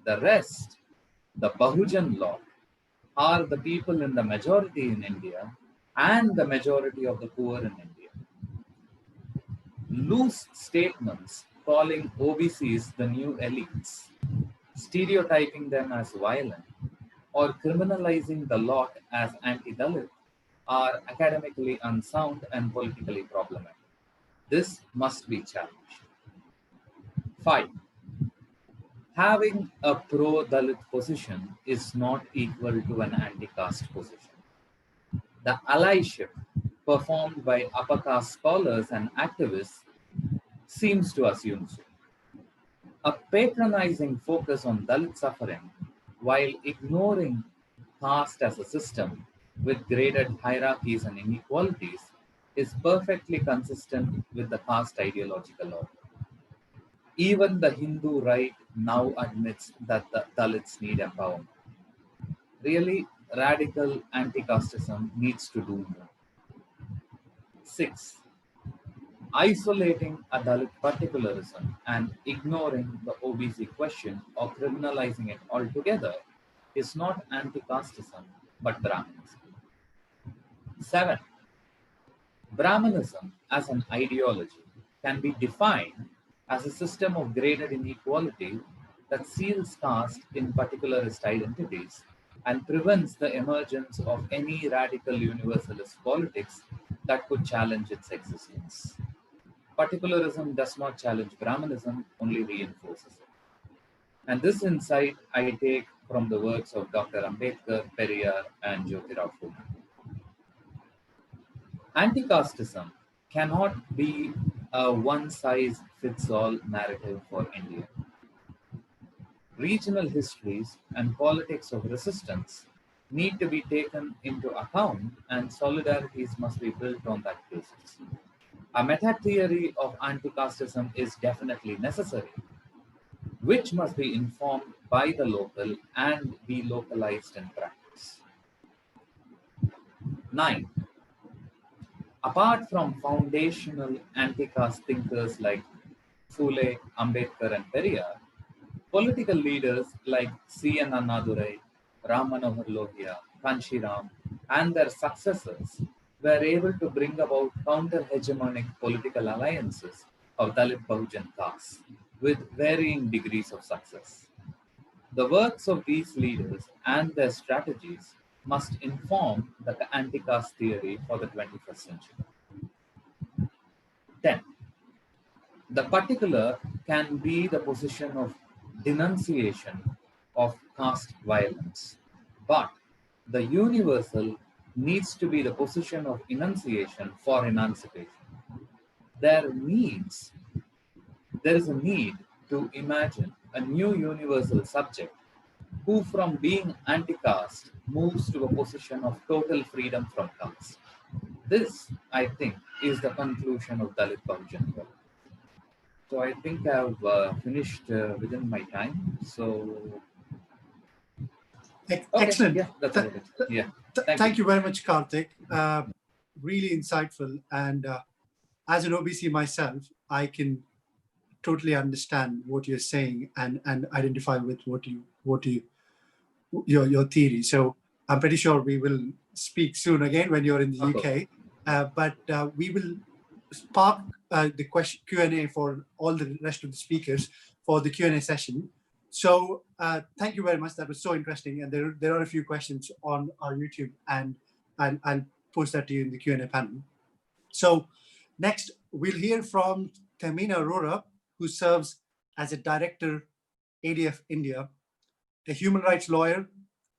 The rest, the Bahujan lot, are the people in the majority in India and the majority of the poor in India. Loose statements calling OBCs the new elites, stereotyping them as violent, or criminalizing the lot as anti-Dalit are academically unsound and politically problematic. This must be challenged. 5. Having a pro-Dalit position is not equal to an anti-caste position. The allyship performed by upper caste scholars and activists seems to assume so. A patronizing focus on Dalit suffering while ignoring caste as a system with graded hierarchies and inequalities is perfectly consistent with the caste ideological order. Even the Hindu right now admits that the Dalits need empowerment. Really, radical anti-casteism needs to do more. 6. Isolating a Dalit particularism and ignoring the OBC question or criminalizing it altogether is not anti-casteism but Brahmanism. 7. Brahmanism as an ideology can be defined as a system of graded inequality that seals caste in particularist identities and prevents the emergence of any radical universalist politics that could challenge its existence. Particularism does not challenge Brahmanism, only reinforces it. And this insight I take from the works of Dr. Ambedkar, Periyar, and Jyotirao Phule. Anti-casteism cannot be a one-size-fits-all narrative for India. Regional histories and politics of resistance need to be taken into account, and solidarities must be built on that basis. A meta-theory of anti-casteism is definitely necessary, which must be informed by the local and be localized in practice. 9. Apart from foundational anti-caste thinkers like Phule, Ambedkar, and Periyar, political leaders like C.N. Annadurai, Ram Manohar Lohia, Kanshiram, and their successors were able to bring about counter-hegemonic political alliances of Dalit Bahujan castes with varying degrees of success. The works of these leaders and their strategies must inform the anti-caste theory for the 21st century. 10. The particular can be the position of denunciation of caste violence, but the universal needs to be the position of enunciation for emancipation. There is a need to imagine a new universal subject who from being anti-caste moves to a position of total freedom from caste. This, I think, is the conclusion of Dalit Bahujan work. So I think I've finished within my time. So okay, Excellent. yeah, that's about it. Yeah, thank you very much, Karthik. Really insightful. And as an OBC myself, I can totally understand what you're saying and identify with your theory. So I'm pretty sure we will speak soon again when you're in the UK. But we will park the Q&A for all the rest of the speakers for the Q&A session. So thank you very much. That was so interesting. And there are a few questions on our YouTube, and I'll post that to you in the Q&A panel. So next, we'll hear from Tamina Arora, who serves as a director, ADF India, a human rights lawyer.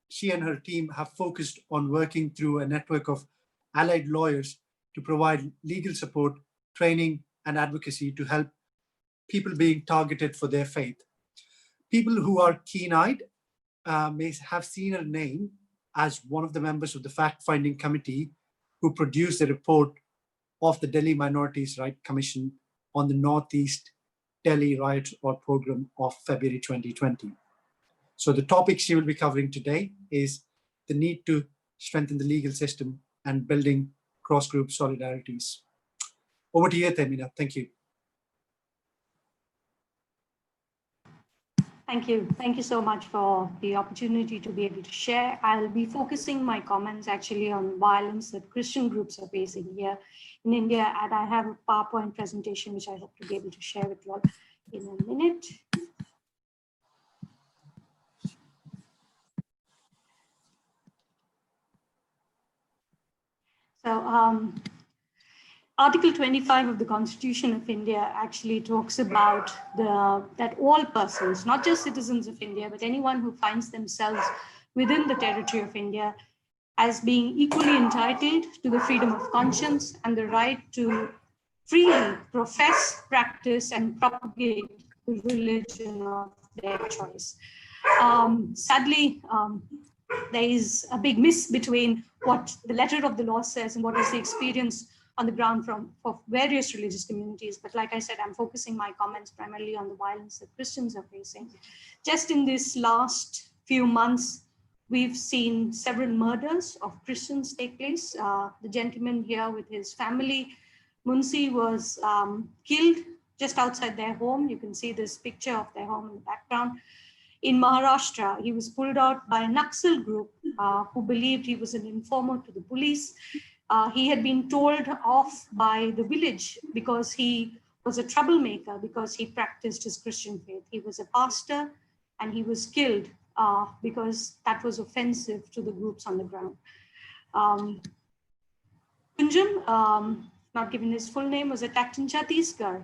She and her team have focused on working through a network of allied lawyers to provide legal support, training, and advocacy to help people being targeted for their faith. People who are keen-eyed may have seen her name as one of the members of the fact-finding committee who produced the report of the Delhi Minorities' Rights Commission on the Northeast Delhi riots or program of February 2020. So the topic she will be covering today is the need to strengthen the legal system and building cross-group solidarities. Over to you, Tamina. Thank you. Thank you. Thank you so much for the opportunity to be able to share. I'll be focusing my comments actually on violence that Christian groups are facing here in India. And I have a PowerPoint presentation, which I hope to be able to share with you all in a minute. So Article 25 of the Constitution of India actually talks about that all persons, not just citizens of India, but anyone who finds themselves within the territory of India, as being equally entitled to the freedom of conscience and the right to freely profess, practice, and propagate the religion of their choice. Sadly, there is a big miss between what the letter of the law says and what is the experience on the ground for various religious communities. But like I said, I'm focusing my comments primarily on the violence that Christians are facing. Just in this last few months, we've seen several murders of Christians take place. The gentleman here with his family, Munsi, was killed just outside their home. You can see this picture of their home in the background. In Maharashtra, he was pulled out by a Naxal group who believed he was an informer to the police. He had been told off by the village because he was a troublemaker, because he practiced his Christian faith. He was a pastor and he was killed because that was offensive to the groups on the ground. Kunjam, not given his full name, was attacked in Chhattisgarh,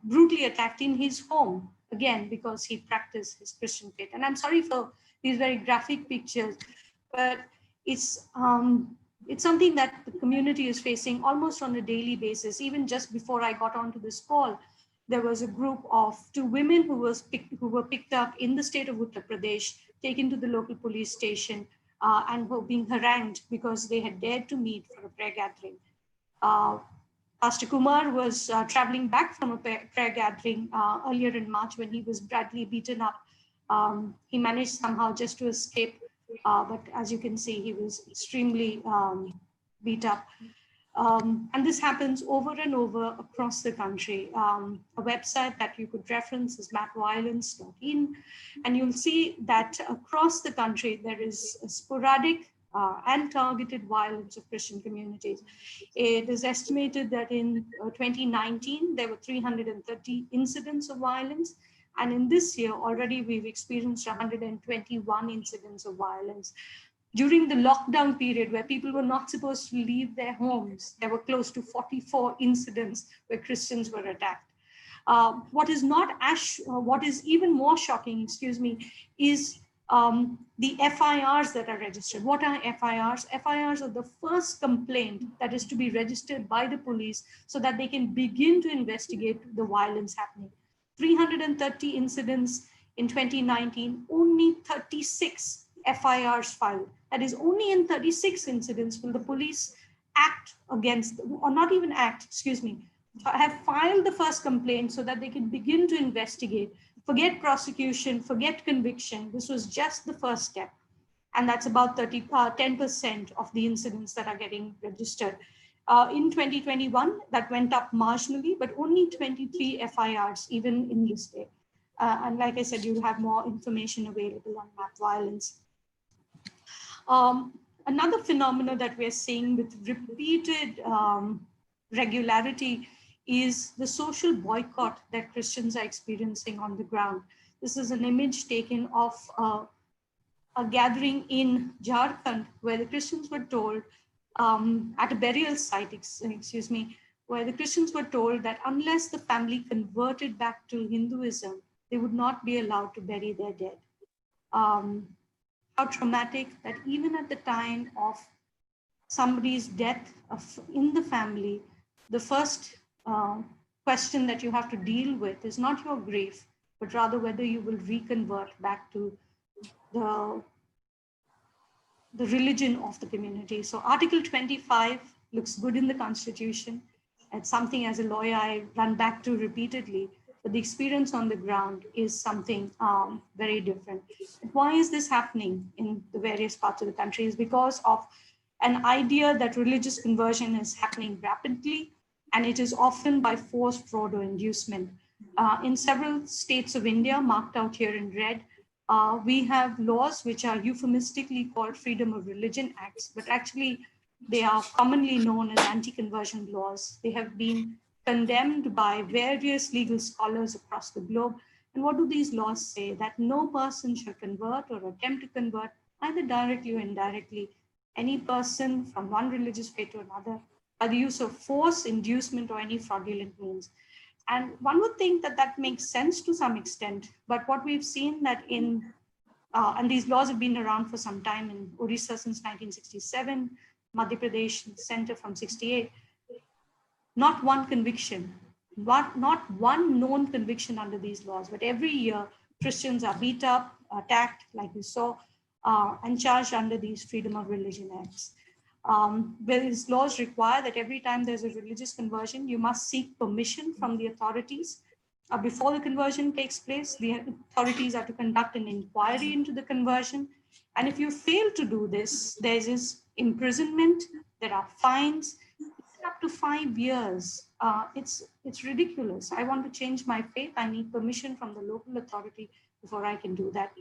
brutally attacked in his home, again, because he practiced his Christian faith. And I'm sorry for these very graphic pictures, but it's something that the community is facing almost on a daily basis. Even just before I got onto this call, there was a group of 2 women who were picked up in the state of Uttar Pradesh, taken to the local police station, and were being harangued because they had dared to meet for a prayer gathering. Pastor Kumar was traveling back from a prayer gathering earlier in March when he was badly beaten up. He managed somehow just to escape, but as you can see, he was extremely beat up. And this happens over and over across the country. A website that you could reference is mapviolence.in, and you'll see that across the country, there is a sporadic and targeted violence of Christian communities. It is estimated that in 2019, there were 330 incidents of violence. And in this year, already we've experienced 121 incidents of violence. During the lockdown period where people were not supposed to leave their homes, there were close to 44 incidents where Christians were attacked. What is even more shocking, is the FIRs that are registered. What are FIRs? FIRs are the first complaint that is to be registered by the police so that they can begin to investigate the violence happening. 330 incidents in 2019, only 36 FIRs filed. That is, only in 36 incidents will the police act against, or not even act, have filed the first complaint so that they can begin to investigate. Forget prosecution, forget conviction. This was just the first step. And that's about 10% of the incidents that are getting registered. In 2021, that went up marginally, but only 23 FIRs, even in this day. And like I said, you'll have more information available on map violence. Another phenomenon that we're seeing with repeated regularity is the social boycott that Christians are experiencing on the ground. This is an image taken of a gathering in Jharkhand where the Christians were told, at a burial site, where the Christians were told that unless the family converted back to Hinduism, they would not be allowed to bury their dead. How traumatic that even at the time of somebody's death in the family, the first question that you have to deal with is not your grief, but rather whether you will reconvert back to the religion of the community. So Article 25 looks good in the Constitution. It's something as a lawyer I run back to repeatedly, but the experience on the ground is something very different. Why is this happening in the various parts of the country? Is because of an idea that religious conversion is happening rapidly, and it is often by force, fraud, or inducement. In several states of India, marked out here in red, we have laws which are euphemistically called Freedom of Religion Acts, but actually they are commonly known as anti-conversion laws. They have been condemned by various legal scholars across the globe. And what do these laws say? That no person shall convert or attempt to convert, either directly or indirectly, any person from one religious faith to another, by the use of force, inducement, or any fraudulent means. And one would think that that makes sense to some extent, but what we've seen that and these laws have been around for some time in Orissa since 1967, Madhya Pradesh Center from 68, not one conviction, not one known conviction under these laws, but every year Christians are beat up, attacked, like we saw, and charged under these freedom of religion acts. These laws require that every time there's a religious conversion, you must seek permission from the authorities. Before the conversion takes place, the authorities are to conduct an inquiry into the conversion. And if you fail to do this, there is imprisonment, there are fines, up to 5 years. It's ridiculous. I want to change my faith. I need permission from the local authority before I can do that.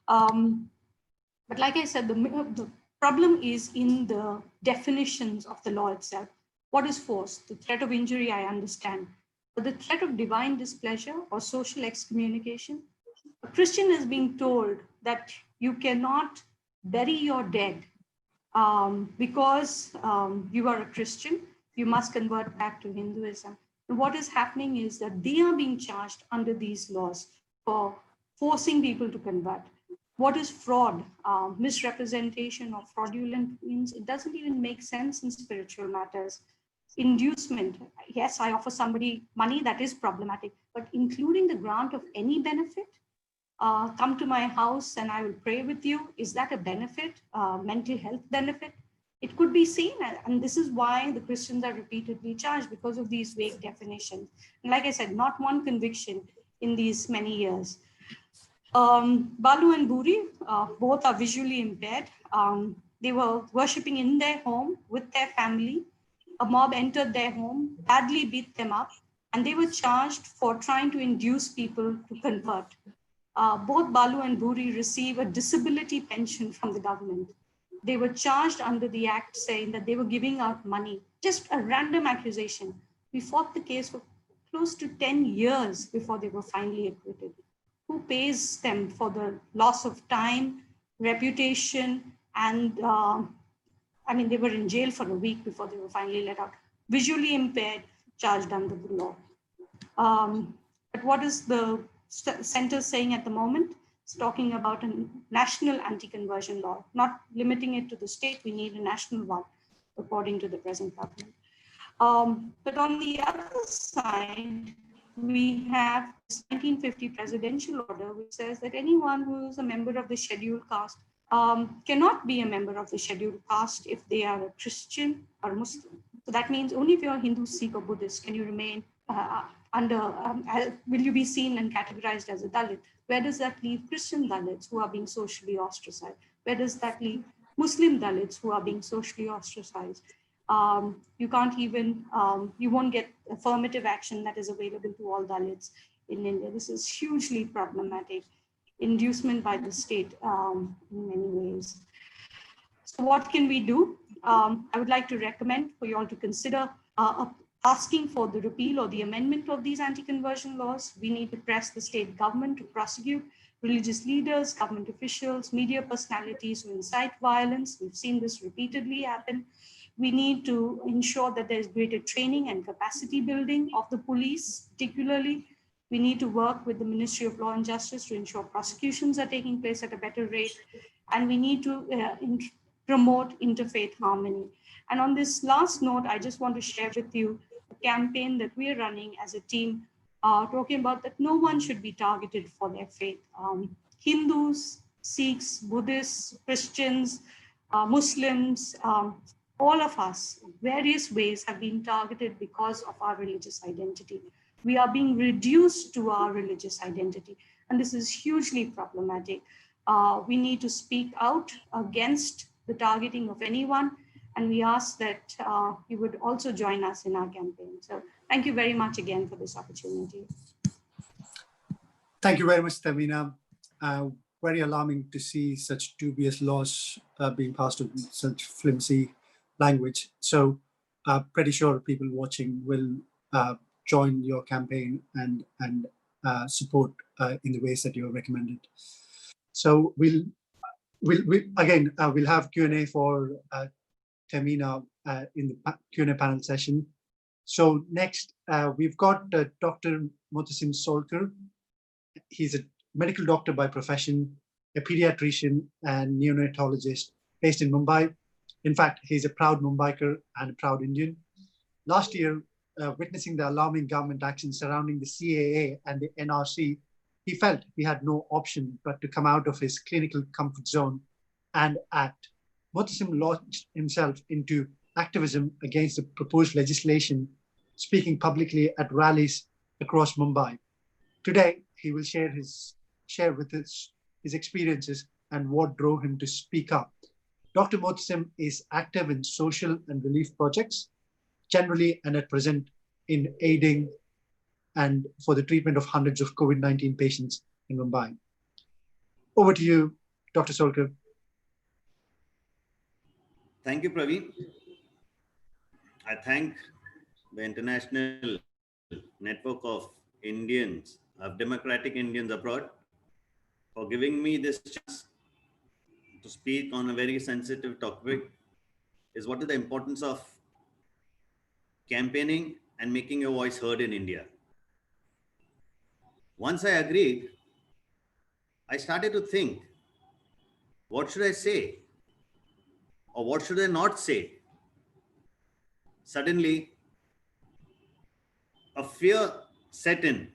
But like I said, the problem is in the definitions of the law itself. What is force? The threat of injury, I understand. But the threat of divine displeasure or social excommunication, a Christian is being told that you cannot bury your dead because you are a Christian, you must convert back to Hinduism. And what is happening is that they are being charged under these laws for forcing people to convert. What is fraud? Misrepresentation or fraudulent means it doesn't even make sense in spiritual matters. Inducement, yes, I offer somebody money, that is problematic, but including the grant of any benefit, come to my house and I will pray with you, is that a benefit, mental health benefit? It could be seen, and this is why the Christians are repeatedly charged because of these vague definitions. And like I said, not one conviction in these many years. Balu and Buri, both are visually impaired. They were worshipping in their home with their family. A mob entered their home, badly beat them up, and they were charged for trying to induce people to convert. Both Balu and Buri receive a disability pension from the government. They were charged under the act saying that they were giving out money, just a random accusation. We fought the case for close to 10 years before they were finally acquitted. Who pays them for the loss of time, reputation, and they were in jail for a week before they were finally let out. Visually impaired, charged under the law. But what is the center saying at the moment? It's talking about a national anti-conversion law, not limiting it to the state. We need a national one, according to the present government. But on the other side, we have this 1950 presidential order, which says that anyone who is a member of the scheduled caste cannot be a member of the scheduled caste if they are a Christian or Muslim. So that means only if you're a Hindu, Sikh, or Buddhist can you remain will you be seen and categorized as a Dalit? Where does that leave Christian Dalits who are being socially ostracized? Where does that leave Muslim Dalits who are being socially ostracized? You can't even, you won't get affirmative action that is available to all Dalits in India. This is hugely problematic. Inducement by the state in many ways. So what can we do? I would like to recommend for you all to consider asking for the repeal or the amendment of these anti-conversion laws. We need to press the state government to prosecute religious leaders, government officials, media personalities who incite violence. We've seen this repeatedly happen. We need to ensure that there's greater training and capacity building of the police, particularly. We need to work with the Ministry of Law and Justice to ensure prosecutions are taking place at a better rate. And we need to promote interfaith harmony. And on this last note, I just want to share with you a campaign that we are running as a team, talking about that no one should be targeted for their faith. Hindus, Sikhs, Buddhists, Christians, Muslims, all of us, various ways have been targeted because of our religious identity. We are being reduced to our religious identity, and this is hugely problematic. We need to speak out against the targeting of anyone, and we ask that you would also join us in our campaign. So thank you very much again for this opportunity. Thank you very much, Tamina. Very alarming to see such dubious laws being passed in such flimsy language. So pretty sure people watching will join your campaign and support in the ways that you have recommended. So we'll have Q&A for Femina in the Q&A panel session. So next, we've got Dr. Muhtasim Solkar. He's a medical doctor by profession, a pediatrician and neonatologist based in Mumbai. In fact, he's a proud Mumbaiker and a proud Indian. Last year, witnessing the alarming government action surrounding the CAA and the NRC, he felt he had no option but to come out of his clinical comfort zone and act. Muhtasim launched himself into activism against the proposed legislation, speaking publicly at rallies across Mumbai. Today, he will share with us his experiences and what drove him to speak up. Dr. Muhtasim is active in social and relief projects, generally and at present in aiding and for the treatment of hundreds of COVID-19 patients in Mumbai. Over to you, Dr. Solkar. Thank you, Praveen. I thank the International Network of Indians, of Democratic Indians Abroad, for giving me this chance to speak on a very sensitive topic, is what is the importance of campaigning and making your voice heard in India. Once I agreed, I started to think, what should I say? Or what should I not say? Suddenly, a fear set in.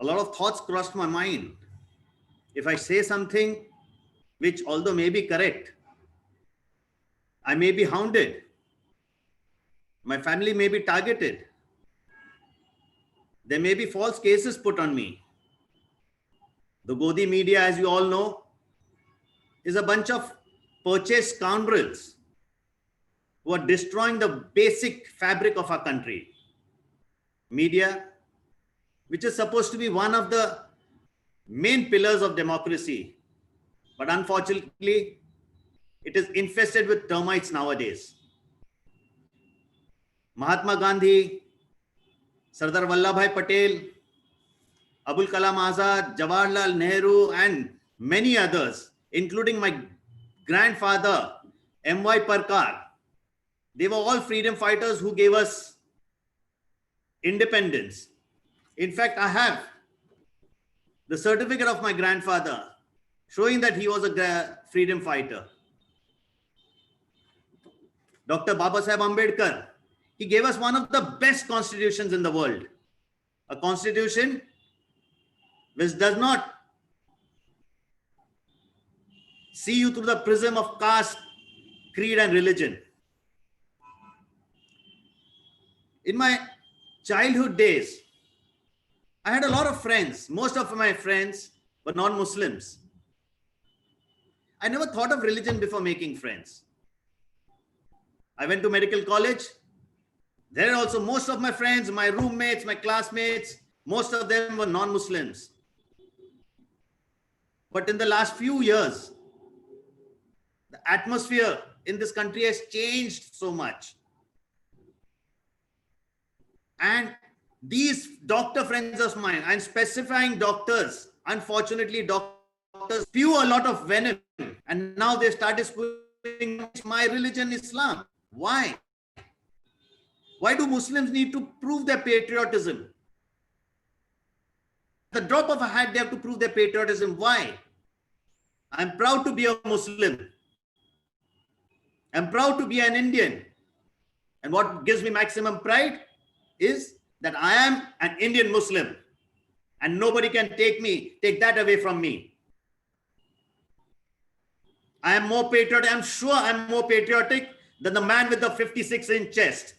A lot of thoughts crossed my mind. If I say something which, although may be correct, I may be hounded. My family may be targeted. There may be false cases put on me. The Godi media, as you all know, is a bunch of purchased scoundrels who are destroying the basic fabric of our country. Media, which is supposed to be one of the main pillars of democracy, but unfortunately, it is infested with termites nowadays. Mahatma Gandhi, Sardar Vallabhbhai Patel, Abul Kalam Azad, Jawaharlal Nehru, and many others, including my grandfather, M.Y. Parkar. They were all freedom fighters who gave us independence. In fact, I have the certificate of my grandfather showing that he was a freedom fighter. Dr. Babasaheb Ambedkar, he gave us one of the best constitutions in the world. A constitution which does not see you through the prism of caste, creed, and religion. In my childhood days, I had a lot of friends. Most of my friends were non-Muslims. I never thought of religion before making friends. I went to medical college. There also most of my friends, my roommates, my classmates, most of them were non-Muslims. But in the last few years, the atmosphere in this country has changed so much. And these doctor friends of mine, I'm specifying doctors, unfortunately doctors spew a lot of venom, and now they started spewing my religion, Islam. Why? Why do Muslims need to prove their patriotism? At the drop of a hat, they have to prove their patriotism. Why? I'm proud to be a Muslim. I'm proud to be an Indian. And what gives me maximum pride is that I am an Indian Muslim. And nobody can take that away from me. I am more patriotic. I'm sure I'm more patriotic than the man with the 56-inch chest.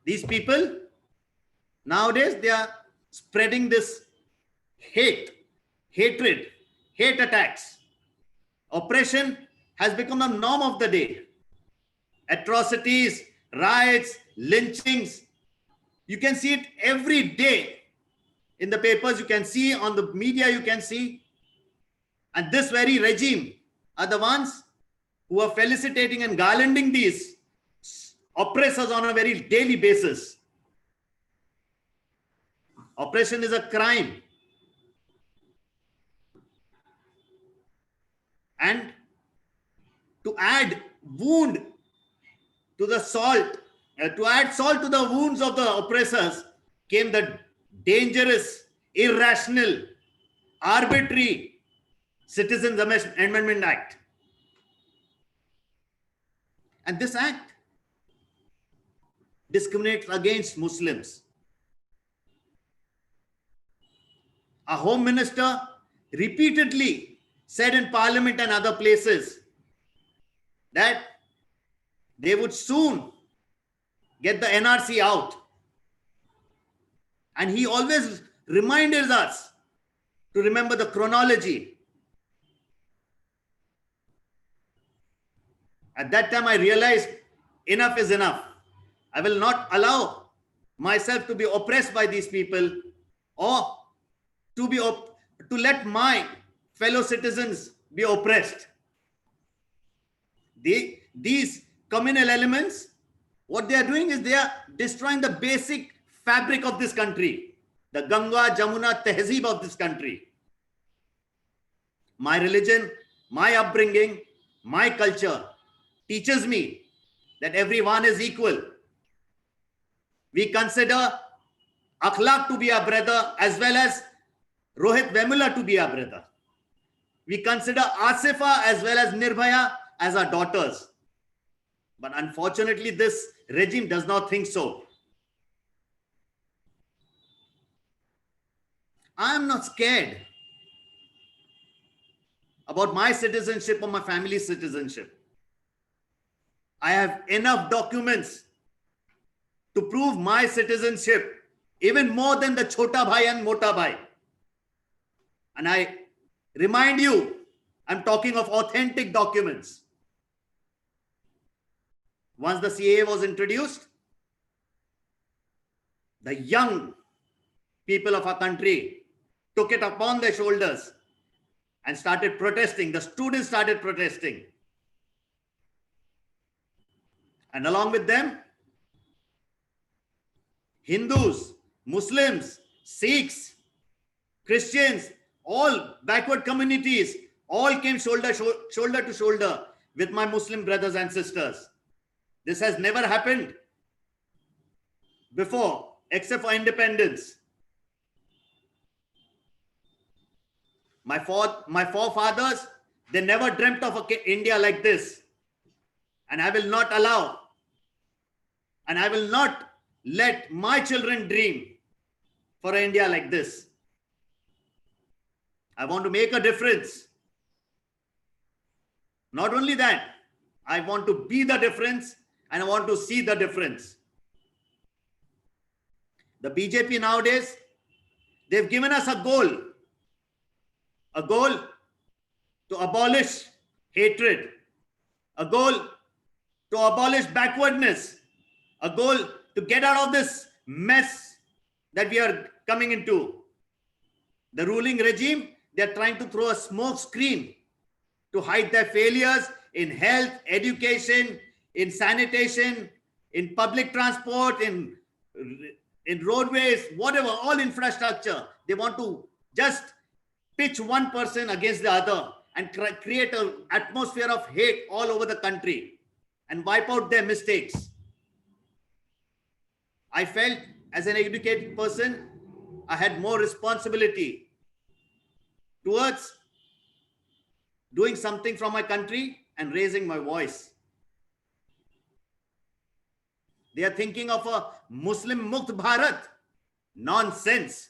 These people, nowadays, they are spreading this hatred, hate attacks. Oppression has become the norm of the day. Atrocities, riots, lynchings. You can see it every day in the papers. You can see on the media, you can see. And this very regime are the ones who are felicitating and garlanding these oppressors on a very daily basis. Oppression is a crime. And to add wound to the salt, to add salt to the wounds of the oppressors, came the dangerous, irrational, arbitrary Citizens Amendment Act. And this act discriminates against Muslims. A home minister repeatedly said in parliament and other places that they would soon get the NRC out. And he always reminded us to remember the chronology. At that time, I realized enough is enough. I will not allow myself to be oppressed by these people, or to let my fellow citizens be oppressed. These communal elements, what they are doing is they are destroying the basic fabric of this country, the Ganga, Jamuna, Tehzeeb of this country. My religion, my upbringing, my culture teaches me that everyone is equal. We consider Akhlaq to be our brother as well as Rohit Vemula to be our brother. We consider Asifa as well as Nirbhaya as our daughters. But unfortunately, this regime does not think so. I am not scared about my citizenship or my family's citizenship. I have enough documents to prove my citizenship, even more than the Chota Bhai and Mota Bhai. And I remind you, I'm talking of authentic documents. Once the CAA was introduced, the young people of our country took it upon their shoulders and started protesting. The students started protesting. And along with them, Hindus, Muslims, Sikhs, Christians, all backward communities, all came shoulder to shoulder with my Muslim brothers and sisters. This has never happened before, except for independence. My forefathers, they never dreamt of India like this. And I will not allow, and I will not let my children dream for India like this. I want to make a difference. Not only that, I want to be the difference and I want to see the difference. The BJP nowadays, they've given us a goal to abolish hatred, a goal to abolish backwardness, a goal to get out of this mess that we are coming into. The ruling regime, they're trying to throw a smoke screen to hide their failures in health, education, in sanitation, in public transport, in roadways, whatever, all infrastructure. They want to just pitch one person against the other and create an atmosphere of hate all over the country and wipe out their mistakes. I felt as an educated person, I had more responsibility towards doing something from my country and raising my voice. They are thinking of a Muslim Mukt Bharat. Nonsense.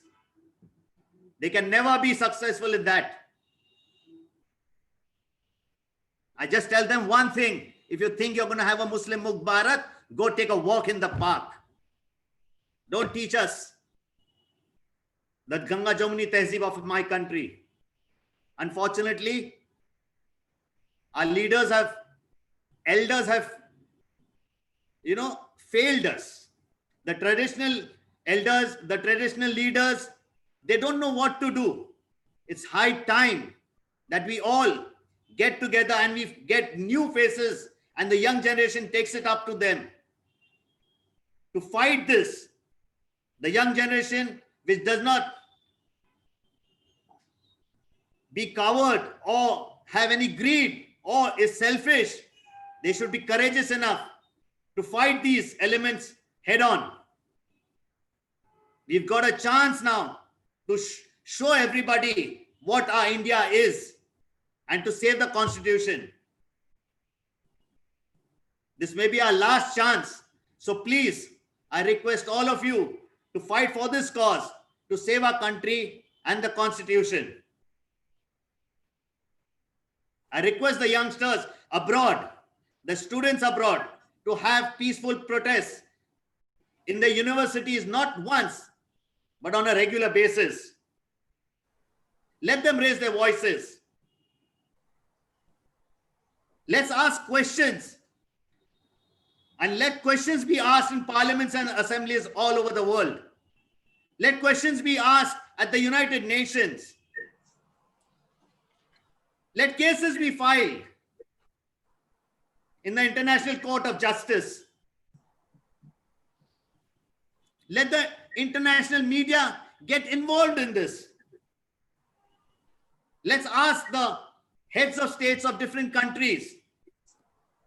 They can never be successful in that. I just tell them one thing. If you think you're going to have a Muslim Mukt Bharat, go take a walk in the park. Don't teach us the Ganga Jamuni Tehzeeb of my country. Unfortunately, our elders have, failed us. The traditional elders, the traditional leaders, they don't know what to do. It's high time that we all get together and we get new faces and the young generation takes it up to them to fight this. The young generation which does not be coward or have any greed or is selfish, they should be courageous enough to fight these elements head on. We've got a chance now to show everybody what our India is and to save the Constitution. This may be our last chance. So please, I request all of you to fight for this cause, to save our country and the Constitution. I request the youngsters abroad, the students abroad, to have peaceful protests in the universities, not once, but on a regular basis. Let them raise their voices. Let's ask questions. And let questions be asked in parliaments and assemblies all over the world. Let questions be asked at the United Nations. Let cases be filed in the International Court of Justice. Let the international media get involved in this. Let's ask the heads of states of different countries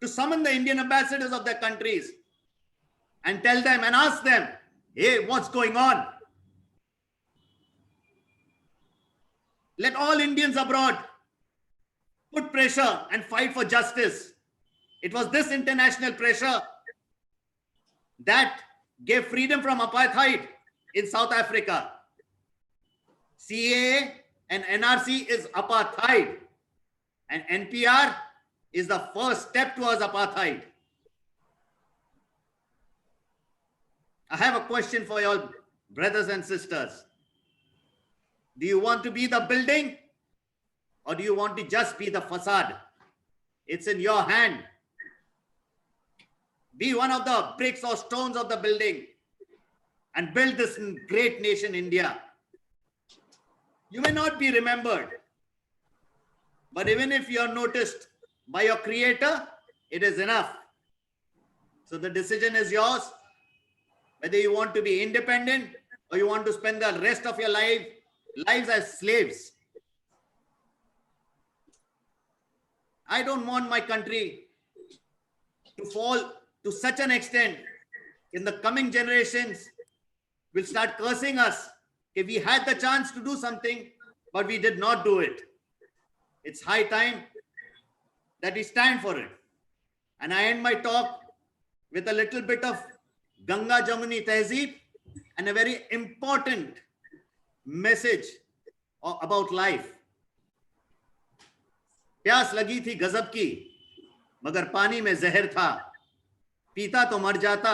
to summon the Indian ambassadors of their countries and tell them and ask them, hey, what's going on? Let all Indians abroad put pressure and fight for justice. It was this international pressure that gave freedom from apartheid in South Africa. CAA and NRC is apartheid, and NPR is the first step towards apartheid. I have a question for your brothers and sisters. Do you want to be the building, or do you want to just be the facade? It's in your hand. Be one of the bricks or stones of the building and build this great nation, India. You may not be remembered, but even if you are noticed by your creator, it is enough. So the decision is yours, whether you want to be independent or you want to spend the rest of your lives as slaves. I don't want my country to fall to such an extent in the coming generations will start cursing us if we had the chance to do something, but we did not do it. It's high time that we stand for it. And I end my talk with a little bit of Ganga Jamuni Tehzeeb and a very important message about life. प्यास लगी थी गजब की, मगर पानी में जहर था. पीता तो मर जाता,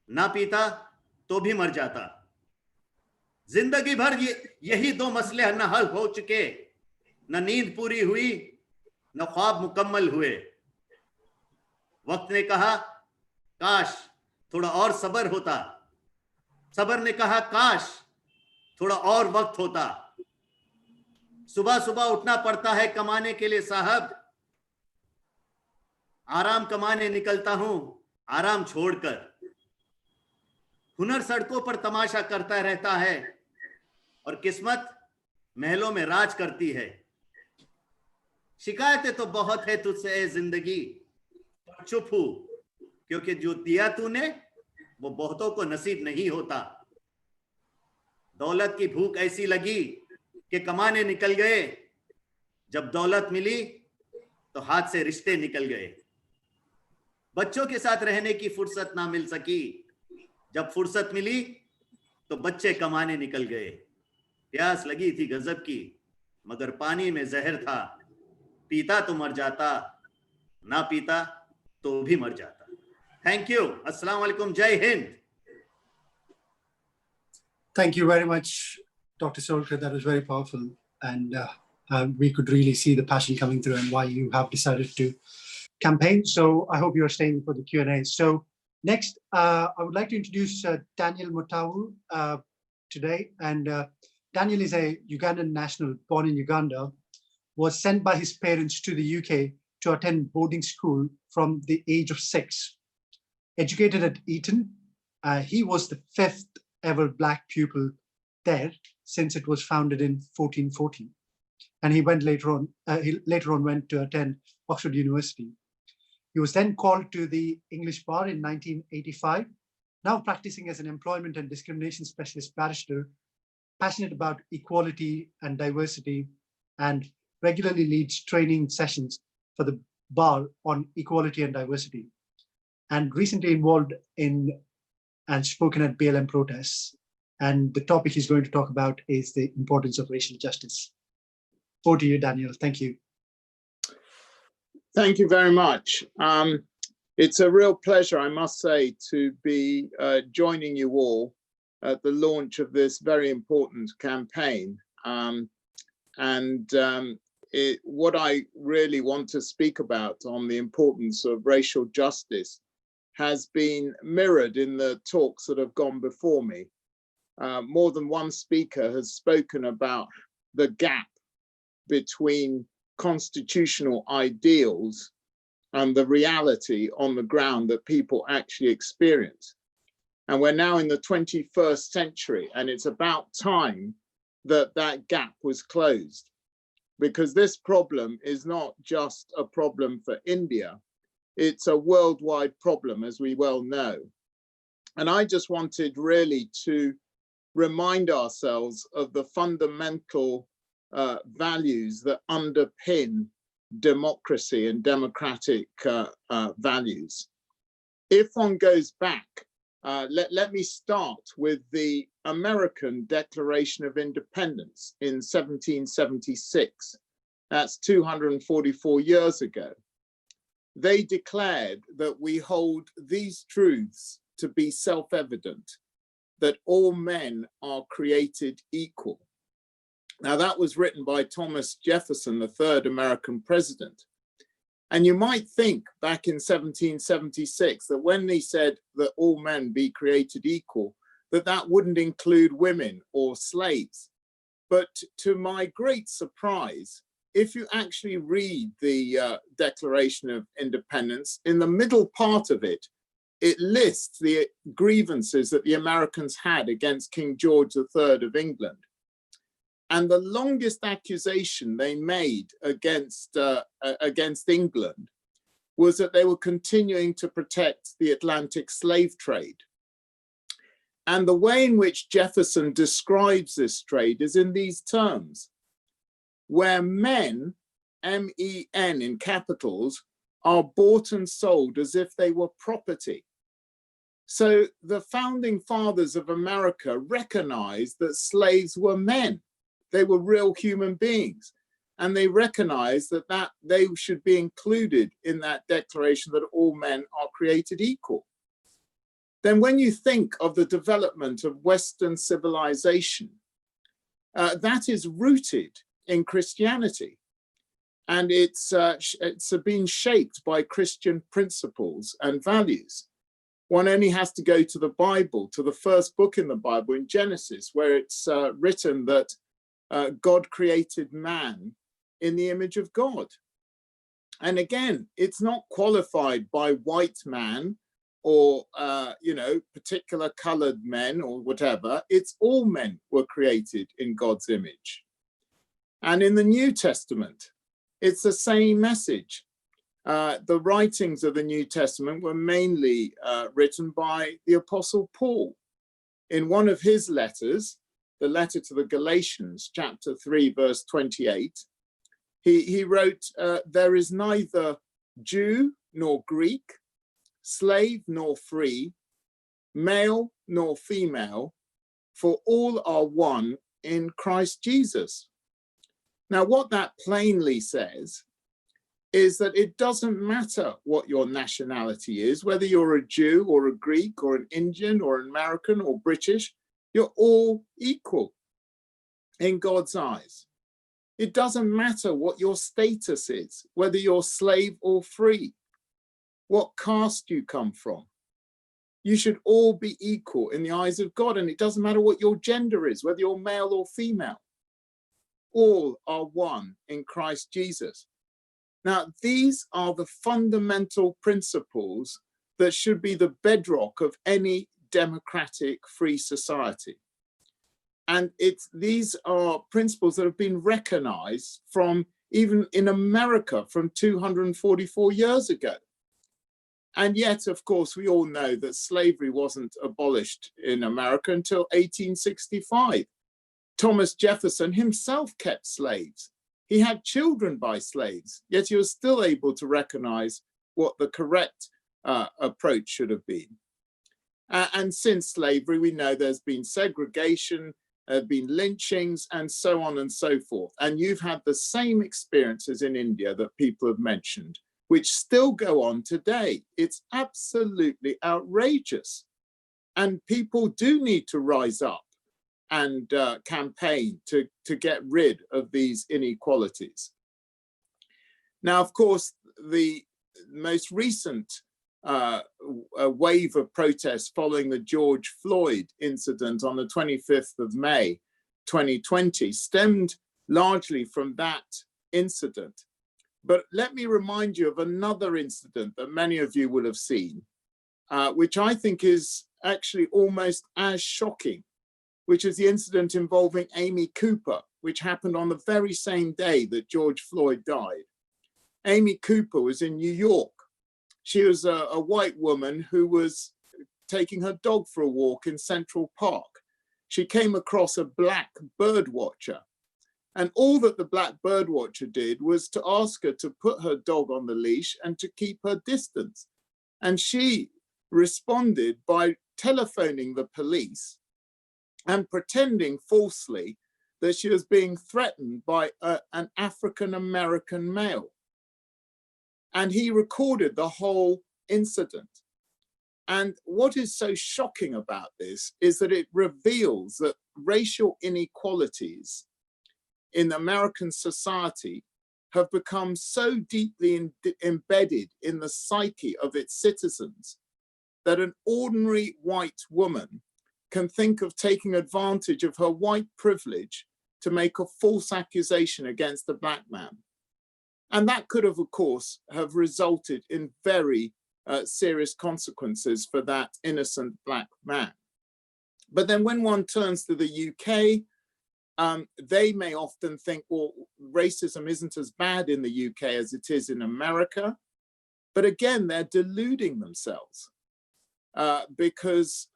ना पीता तो भी मर जाता. जिंदगी भर यही दो मसले न हल हो चुके, न नींद पूरी हुई, न ख्वाब मुकम्मल हुए. वक्त ने कहा काश थोड़ा और सब्र होता, सब्र ने कहा काश थोड़ा और वक्त होता. सुबह सुबह उठना पड़ता है कमाने के लिए साहब, आराम कमाने निकलता हूं आराम छोड़कर. हुनर सड़कों पर तमाशा करता रहता है और किस्मत महलों में राज करती है. शिकायतें तो बहुत है तुझसे ए जिंदगी, पर चुप हूं क्योंकि जो दिया तूने वो बहुतों को नसीब नहीं होता. दौलत की भूख ऐसी लगी कि कमाने निकल गए, जब दौलत मिली तो हाथ से रिश्ते निकल गए. बच्चों के साथ रहने की फुर्सत ना मिल सकी, जब फुर्सत मिली तो बच्चे कमाने निकल गए. प्यास लगी थी गजब की, मगर पानी में जहर था. पीता तो मर जाता, ना पीता तो भी मर जाता. Thank you. अस्सलाम वालेकुम. जय Hind. Thank you very much, Dr. Solkar. That was very powerful. And we could really see the passion coming through and why you have decided to campaign. So I hope you're staying for the Q&A. So next, I would like to introduce Daniel Mutawu today. And Daniel is a Ugandan national born in Uganda, was sent by his parents to the UK to attend boarding school from the age of 6. Educated at Eton, he was the 5th ever Black pupil there since it was founded in 1440. and he later on went to attend Oxford University. He was then called to the English bar in 1985, now practicing as an employment and discrimination specialist barrister, passionate about equality and diversity, and regularly leads training sessions for the bar on equality and diversity, and recently involved in and spoken at BLM protests. And the topic he's going to talk about is the importance of racial justice. Over to you, Daniel. Thank you. Thank you very much. It's a real pleasure, I must say, to be joining you all at the launch of this very important campaign. What I really want to speak about on the importance of racial justice has been mirrored in the talks that have gone before me. More than one speaker has spoken about the gap between constitutional ideals and the reality on the ground that people actually experience. And we're now in the 21st century, and it's about time that that gap was closed, because this problem is not just a problem for India, it's a worldwide problem, as we well know. And I just wanted really to remind ourselves of the fundamental values that underpin democracy and democratic values. If one goes back, let me start with the American Declaration of Independence in 1776. That's 244 years ago. They declared that we hold these truths to be self-evident, that all men are created equal. Now, that was written by Thomas Jefferson, the third American president. And you might think back in 1776 that when he said that all men be created equal, that wouldn't include women or slaves. But to my great surprise, if you actually read the Declaration of Independence, in the middle part of it, it lists the grievances that the Americans had against King George III of England. And the longest accusation they made against England was that they were continuing to protect the Atlantic slave trade. And the way in which Jefferson describes this trade is in these terms, where men, M-E-N in capitals, are bought and sold as if they were property. So the founding fathers of America recognized that slaves were men. They were real human beings. And they recognized that they should be included in that declaration that all men are created equal. Then when you think of the development of Western civilization, that is rooted in Christianity. And it's been shaped by Christian principles and values. One only has to go to the Bible, to the first book in the Bible, in Genesis, where it's written that God created man in the image of God. And again, it's not qualified by white man or particular colored men or whatever. It's all men were created in God's image. And in the New Testament, it's the same message. The writings of the New Testament were mainly written by the Apostle Paul. In one of his letters, the letter to the Galatians, chapter 3, verse 28, he wrote, there is neither Jew nor Greek, slave nor free, male nor female, for all are one in Christ Jesus. Now, what that plainly says is that it doesn't matter what your nationality is, whether you're a Jew or a Greek or an Indian or an American or British, you're all equal in God's eyes. It doesn't matter what your status is, whether you're slave or free, what caste you come from. You should all be equal in the eyes of God, and it doesn't matter what your gender is, whether you're male or female. All are one in Christ Jesus. Now, these are the fundamental principles that should be the bedrock of any democratic free society. And these are principles that have been recognized from even in America from 244 years ago. And yet, of course, we all know that slavery wasn't abolished in America until 1865. Thomas Jefferson himself kept slaves. He had children by slaves, yet he was still able to recognize what the correct approach should have been. And since slavery, we know there's been segregation, there have been lynchings, and so on and so forth. And you've had the same experiences in India that people have mentioned, which still go on today. It's absolutely outrageous. And people do need to rise up and campaign to get rid of these inequalities. Now, of course, the most recent wave of protests following the George Floyd incident on the 25th of May, 2020 stemmed largely from that incident. But let me remind you of another incident that many of you will have seen, which I think is actually almost as shocking, which is the incident involving Amy Cooper, which happened on the very same day that George Floyd died. Amy Cooper was in New York. She was a white woman who was taking her dog for a walk in Central Park. She came across a black bird watcher. And all that the black bird watcher did was to ask her to put her dog on the leash and to keep her distance. And she responded by telephoning the police and pretending falsely that she was being threatened by an African-American male. And he recorded the whole incident. And what is so shocking about this is that it reveals that racial inequalities in American society have become so deeply embedded in the psyche of its citizens that an ordinary white woman can think of taking advantage of her white privilege to make a false accusation against a black man. And that could have, of course, have resulted in very serious consequences for that innocent black man. But then when one turns to the UK, they may often think, well, racism isn't as bad in the UK as it is in America. But again, they're deluding themselves because,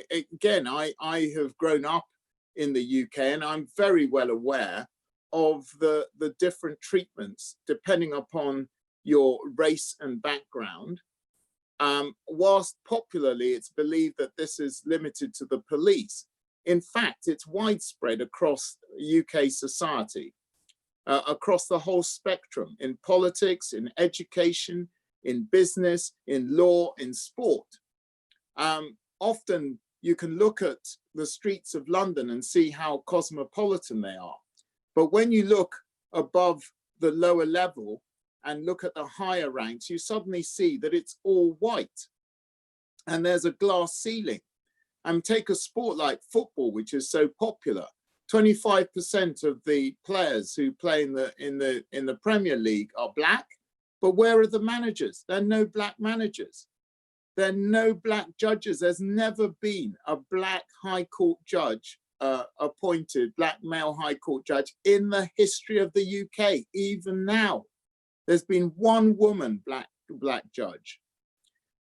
again, I have grown up in the UK and I'm very well aware of the different treatments depending upon your race and background. Whilst popularly it's believed that this is limited to the police, in fact, it's widespread across UK society, across the whole spectrum, in politics, in education, in business, in law, in sport. Often you can look at the streets of London and see how cosmopolitan they are. But when you look above the lower level and look at the higher ranks, you suddenly see that it's all white and there's a glass ceiling. And take a sport like football, which is so popular. 25% of the players who play in the Premier League are black, but where are the managers? There are no black managers. There are no black judges. There's never been a black High Court judge appointed, black male High Court judge in the history of the UK. Even now, there's been one woman black judge.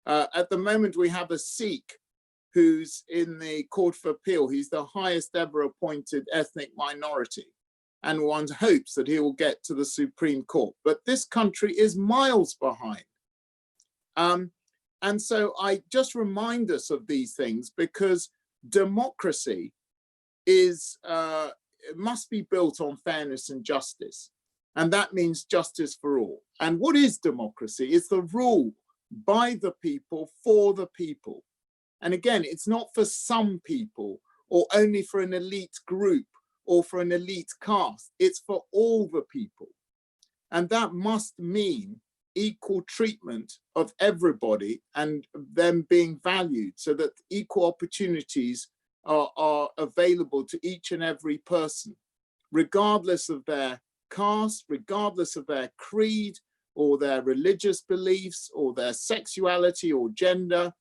At the moment, we have a Sikh who's in the Court of Appeal. He's the highest ever appointed ethnic minority. And one hopes that he will get to the Supreme Court. But this country is miles behind. And so I just remind us of these things because democracy must be built on fairness and justice. And that means justice for all. And what is democracy? It's the rule by the people, for the people. And again, it's not for some people or only for an elite group or for an elite caste. It's for all the people. And that must mean equal treatment of everybody and them being valued so that equal opportunities are available to each and every person, regardless of their caste, regardless of their creed or their religious beliefs or their sexuality or gender.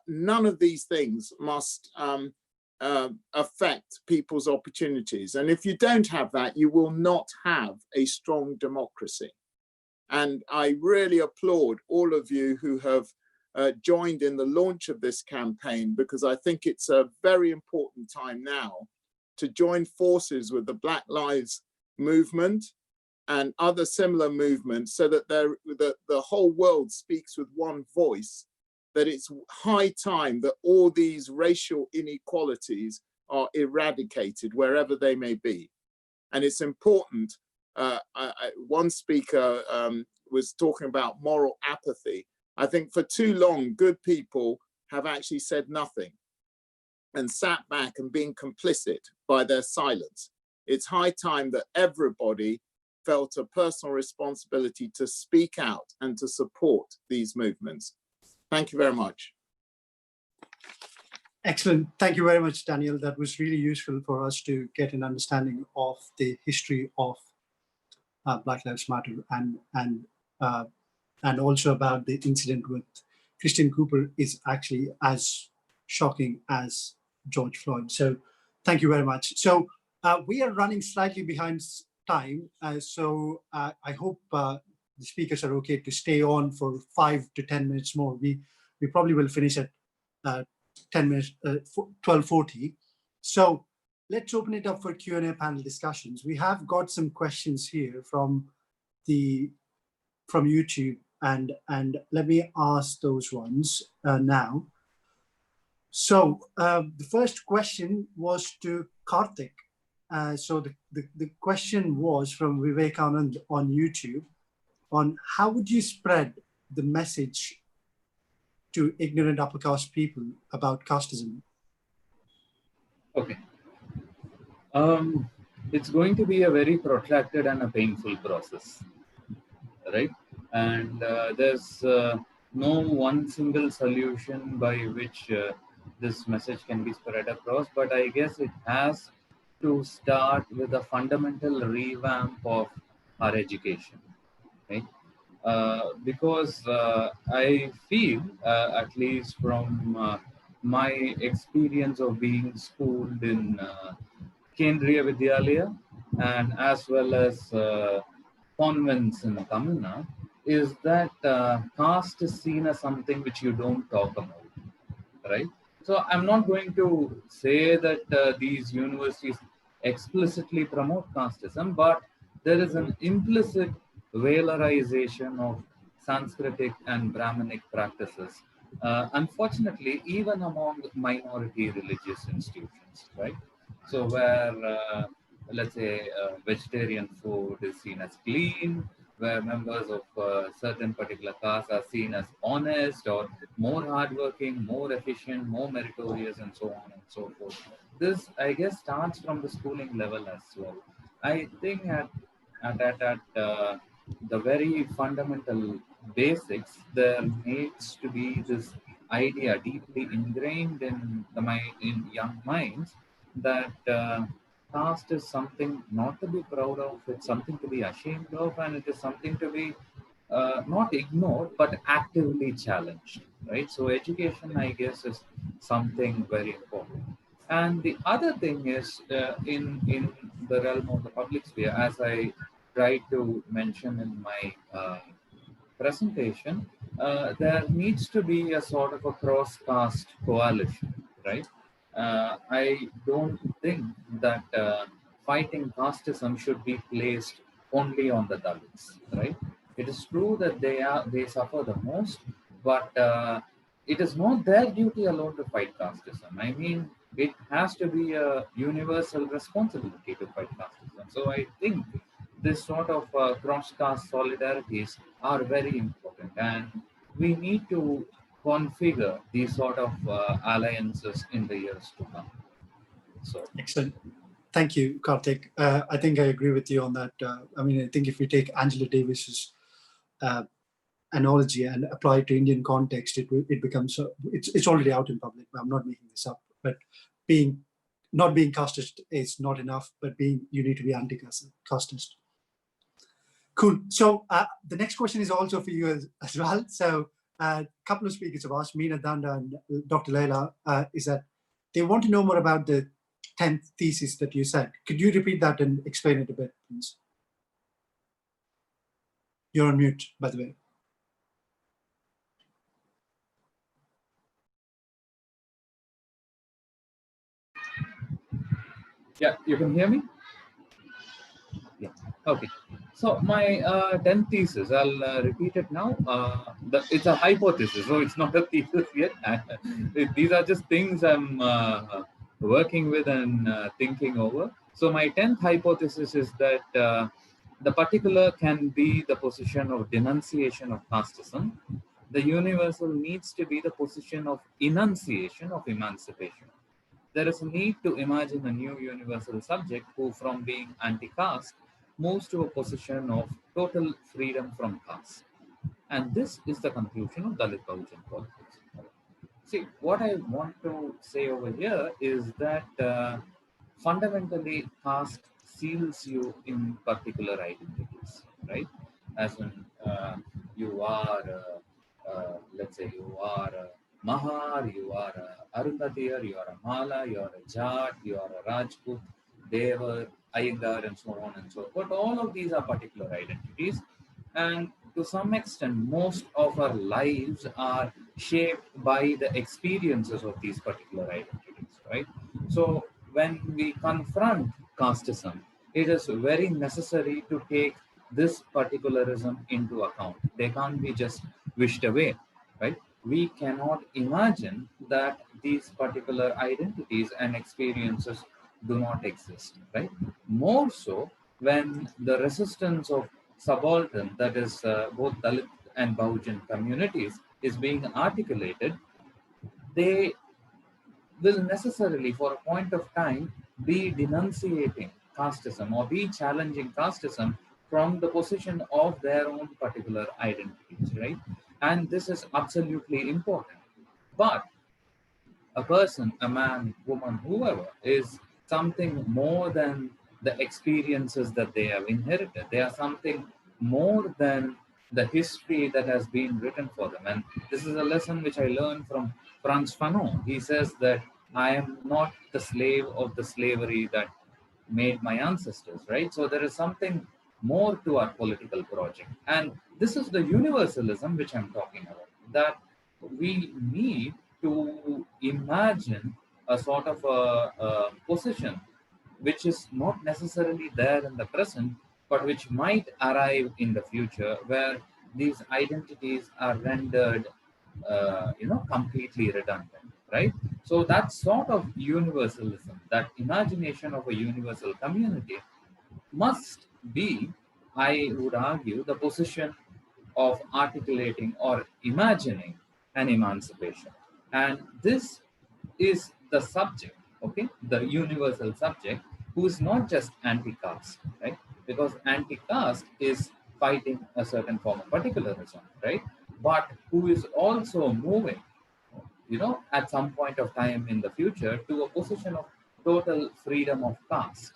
None of these things must affect people's opportunities. And if you don't have that, you will not have a strong democracy. And I really applaud all of you who have joined in the launch of this campaign, because I think it's a very important time now to join forces with the Black Lives Movement and other similar movements, so that the whole world speaks with one voice, that it's high time that all these racial inequalities are eradicated wherever they may be. And it's important. One speaker was talking about moral apathy. I think for too long, good people have actually said nothing and sat back and been complicit by their silence. It's high time that everybody felt a personal responsibility to speak out and to support these movements. Thank you very much. Excellent. Thank you very much, Daniel. That was really useful for us to get an understanding of the history of Black Lives Matter, and also about the incident with Christian Cooper is actually as shocking as George Floyd. So thank you very much. So we are running slightly behind time. So I hope the speakers are okay to stay on for 5 to 10 minutes more. We probably will finish at 10 minutes, 12:40. So let's open it up for Q&A panel discussions. We have got some questions here from YouTube, and let me ask those ones now. So the first question was to Karthik. So the question was from Vivekanand on YouTube on how would you spread the message to ignorant upper caste people about casteism? Okay. It's going to be a very protracted and a painful process, right? And there's no one single solution by which this message can be spread across, but I guess it has to start with a fundamental revamp of our education, right? Because I feel, at least from my experience of being schooled in Kendriya Vidyalaya and as well as convents in Tamil Nadu, is that caste is seen as something which you don't talk about, right? So I'm not going to say that these universities explicitly promote casteism, but there is an implicit valorization of Sanskritic and Brahminic practices, unfortunately, even among minority religious institutions, right? So where, let's say, vegetarian food is seen as clean, where members of certain particular castes are seen as honest or more hardworking, more efficient, more meritorious, and so on and so forth. This, I guess, starts from the schooling level as well. I think at the very fundamental basics, there needs to be this idea deeply ingrained in young minds that caste is something not to be proud of, it's something to be ashamed of, and it is something to be not ignored, but actively challenged, right? So education, I guess, is something very important. And the other thing is in the realm of the public sphere, as I tried to mention in my presentation, there needs to be a sort of a cross-caste coalition, right? I don't think that fighting casteism should be placed only on the Dalits, right? It is true that they suffer the most, but it is not their duty alone to fight casteism. I mean, it has to be a universal responsibility to fight casteism. So I think this sort of cross-caste solidarities are very important, and we need to configure these sort of alliances in the years to come. So excellent. Thank you, Karthik. I think I agree with you on that. I mean, I think if we take Angela Davis's analogy and apply it to Indian context, it becomes it's already out in public. I'm not making this up, but not being casteist is not enough, but you need to be anti-casteist. Cool. So the next question is also for you as well. So a couple of speakers have asked, Meena Danda and Dr. Leila, is that They want to know more about the 10th thesis that you said. Could you repeat that and explain it a bit, please? You're on mute, by the way. Yeah, you can hear me? Yeah. Okay. So my 10th thesis, I'll repeat it now. It's a hypothesis, so it's not a thesis yet. These are just things I'm working with and thinking over. So my 10th hypothesis is that the particular can be the position of denunciation of casteism. The universal needs to be the position of enunciation of emancipation. There is a need to imagine a new universal subject who, from being anti-caste, moves to a position of total freedom from caste. And this is the conclusion of Dalit Bahujan politics. See, what I want to say over here is that fundamentally caste seals you in particular identities, right? As in you are, let's say you are a Mahar, you are a Arundathiyar, you are a Mala, you are a Jat, you are a Rajput, Devar, I.N.D.I.A, and so on and so forth. But all of these are particular identities. And to some extent, most of our lives are shaped by the experiences of these particular identities, right? So when we confront casteism, it is very necessary to take this particularism into account. They can't be just wished away, right? We cannot imagine that these particular identities and experiences do not exist, right? More so when the resistance of subaltern, that is both Dalit and Bahujan communities, is being articulated, they will necessarily, for a point of time, be denunciating casteism or be challenging casteism from the position of their own particular identities, right? And this is absolutely important. But a person, a man, woman, whoever, is something more than the experiences that they have inherited. They are something more than the history that has been written for them. And this is a lesson which I learned from Frantz Fanon. He says that I am not the slave of the slavery that made my ancestors, right? So there is something more to our political project. And this is the universalism which I'm talking about, that we need to imagine a sort of a position which is not necessarily there in the present, but which might arrive in the future, where these identities are rendered, completely redundant, right? So that sort of universalism, that imagination of a universal community, must be, I would argue, the position of articulating or imagining an emancipation. And this is the subject, okay, the universal subject, who is not just anti-caste, right? Because anti-caste is fighting a certain form of particularism, right? But who is also moving, at some point of time in the future to a position of total freedom of caste,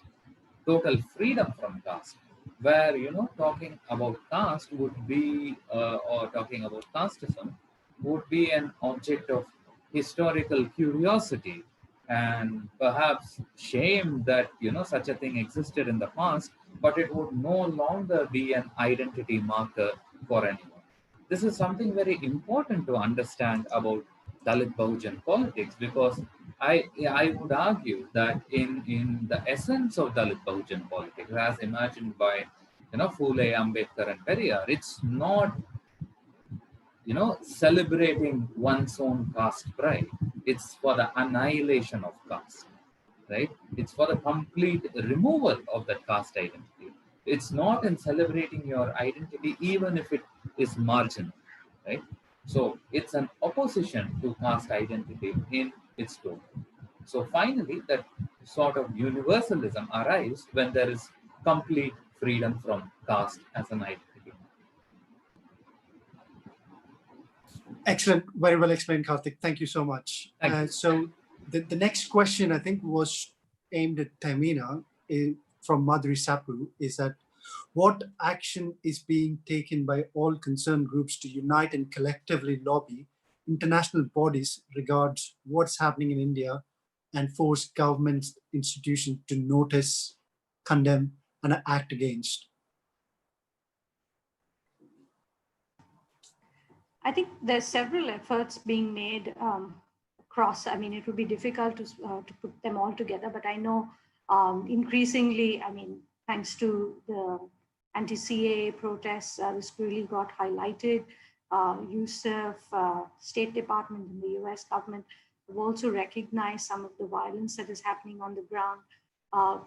total freedom from caste, where talking about caste would be or talking about casteism would be an object of historical curiosity and perhaps shame that such a thing existed in the past, but it would no longer be an identity marker for anyone. This is something very important to understand about Dalit Bahujan politics, because I would argue that in the essence of Dalit Bahujan politics, as imagined by Phule, Ambedkar, and Periyar, it's not celebrating one's own caste pride. It's for the annihilation of caste, right? It's for the complete removal of that caste identity. It's not in celebrating your identity, even if it is marginal, right? So it's an opposition to caste identity in its total. So finally, that sort of universalism arrives when there is complete freedom from caste as an identity. Excellent. Very well explained, Karthik. Thank you so much. Thank you. So the next question, I think, was aimed at Tamina from Madhuri Sapu, is that what action is being taken by all concerned groups to unite and collectively lobby international bodies regards what's happening in India and force government institutions to notice, condemn, and act against? I think there's several efforts being made across. I mean, it would be difficult to put them all together, but I know increasingly, I mean, thanks to the anti-CAA protests, this really got highlighted. USEF, State Department and the US government have also recognized some of the violence that is happening on the ground.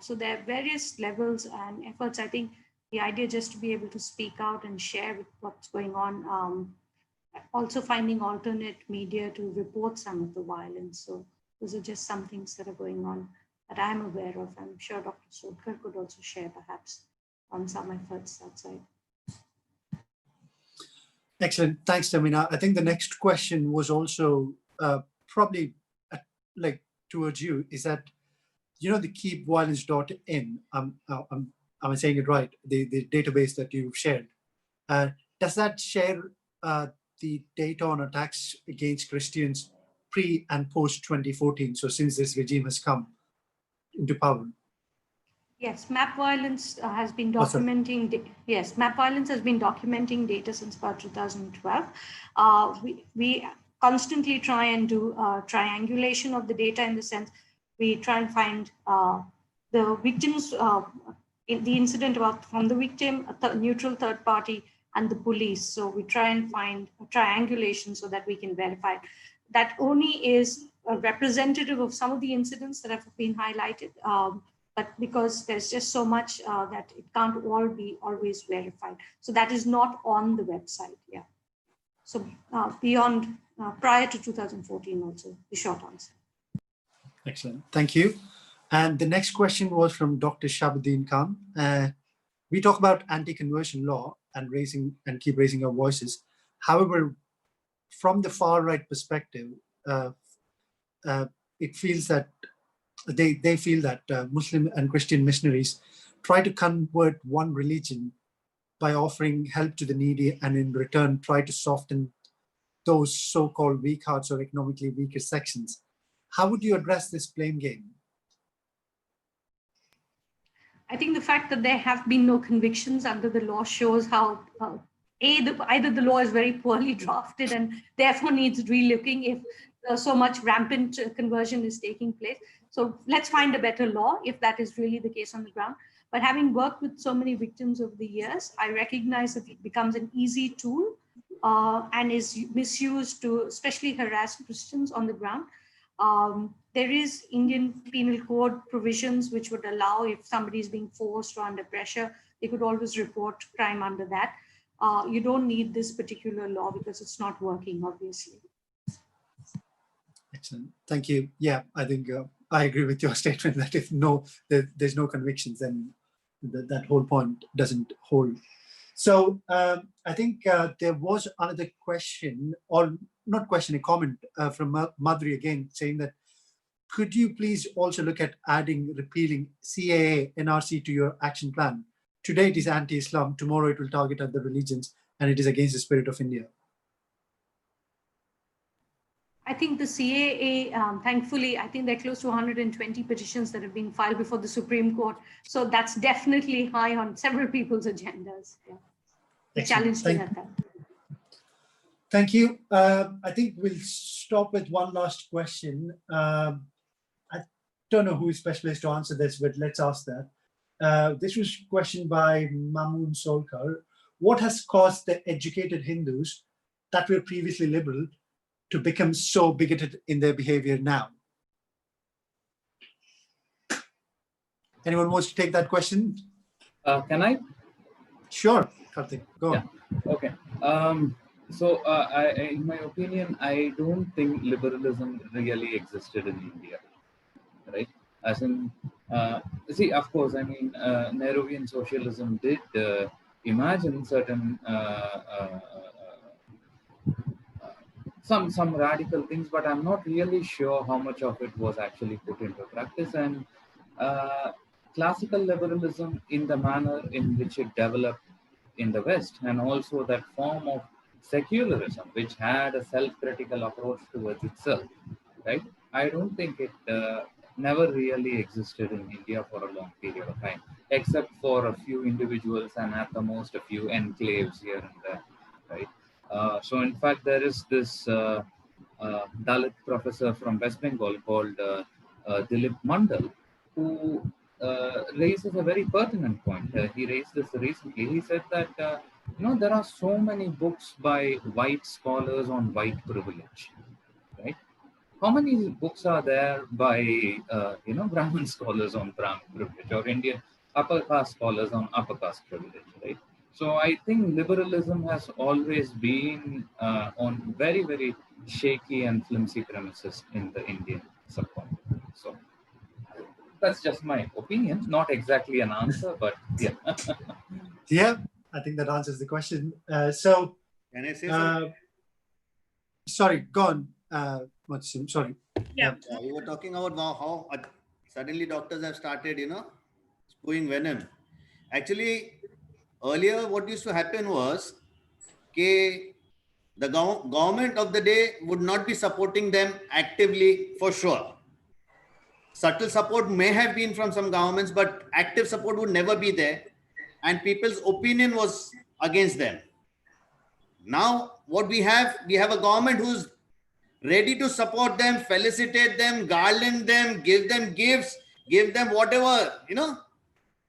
So there are various levels and efforts. I think the idea just to be able to speak out and share with what's going on, also finding alternate media to report some of the violence. So those are just some things that are going on that I'm aware of. I'm sure Dr. Sodkar could also share perhaps on some efforts outside. Excellent. Thanks, Tamina. I think the next question was also probably like towards you, is that, you know, the keepviolence.in, I'm saying it right, the database that you've shared, does that share the data on attacks against Christians pre and post 2014? So since this regime has come into power. Yes, Map Violence has been documenting. Yes, Map Violence has been documenting data since about 2012. We constantly try and do triangulation of the data, in the sense we try and find the victims, in the incident from the victim, a neutral third party, and the police. So we try and find a triangulation so that we can verify. That only is a representative of some of the incidents that have been highlighted. But because there's just so much that it can't all be always verified. So that is not on the website, yeah. So beyond, prior to 2014 also, the short answer. Excellent, thank you. And the next question was from Dr. Shabuddin Khan. We talk about anti-conversion law and keep raising our voices. However, from the far right perspective, it feels that they feel that Muslim and Christian missionaries try to convert one religion by offering help to the needy, and in return try to soften those so-called weak hearts or economically weaker sections. How would you address this blame game? I think the fact that there have been no convictions under the law shows how either the law is very poorly drafted and therefore needs relooking if so much rampant conversion is taking place. So let's find a better law if that is really the case on the ground. But having worked with so many victims over the years, I recognize that it becomes an easy tool and is misused to especially harass Christians on the ground. There is Indian Penal Code provisions which would allow, if somebody is being forced or under pressure, they could always report crime under that. You don't need this particular law because it's not working, obviously. Excellent, thank you. Yeah, I think I agree with your statement that if there's no convictions, then that whole point doesn't hold. So I think there was another question, or not question, a comment from Madhuri again, saying that, could you please also look at repealing CAA, NRC to your action plan? Today it is anti-Islam, tomorrow it will target other religions, and it is against the spirit of India. I think the CAA, thankfully, I think there are close to 120 petitions that have been filed before the Supreme Court. So that's definitely high on several people's agendas. Yeah. The challenge to that. Thank you. I think we'll stop with one last question. I don't know who is specialist to answer this, but let's ask that. This was questioned by Mamoon Solkar. What has caused the educated Hindus that were previously liberal to become so bigoted in their behavior now? Anyone wants to take that question? Can I? Sure, Karthik, go on. Okay. In my opinion, I don't think liberalism really existed in India, right? As in, see, of course, I mean, Nehruvian socialism did imagine certain some radical things, but I'm not really sure how much of it was actually put into practice. And classical liberalism, in the manner in which it developed in the West, and also that form of secularism, which had a self-critical approach towards itself, right? I don't think it never really existed in India for a long period of time, except for a few individuals and at the most a few enclaves here and there, right? So in fact, there is this Dalit professor from West Bengal called Dilip Mandal, who raises a very pertinent point. He raised this recently. He said that there are so many books by white scholars on white privilege, right? How many books are there by Brahmin scholars on Brahmin privilege or Indian upper caste scholars on upper caste privilege, right? So I think liberalism has always been on very, very shaky and flimsy premises in the Indian subcontinent. So that's just my opinion, not exactly an answer, but yeah. Yeah, I think that answers the question. Can I say something? Sorry, go on. Sorry. Yeah. We were talking about how suddenly doctors have started, spewing venom. Actually, earlier what used to happen was the government of the day would not be supporting them actively for sure. Subtle support may have been from some governments, but active support would never be there. And people's opinion was against them. Now, what we have a government who's ready to support them, felicitate them, garland them, give them gifts, give them whatever,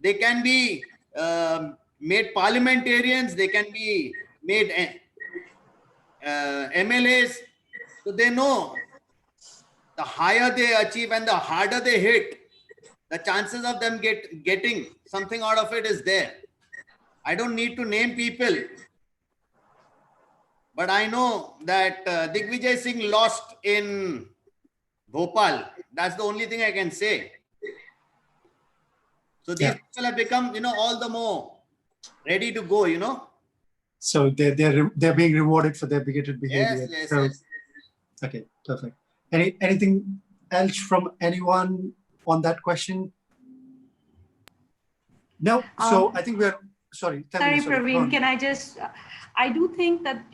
they can be made parliamentarians, they can be made MLAs. So they know the higher they achieve and the harder they hit, the chances of them getting something out of it is there. I don't need to name people, but I know that Digvijay Singh lost in Bhopal. That's the only thing I can say. So these people have become, all the more ready to go, So they're being rewarded for their bigoted behavior. Yes. Okay, perfect. Anything else from anyone on that question? No. So I think we're sorry. Sorry, Praveen. Can I just? I do think that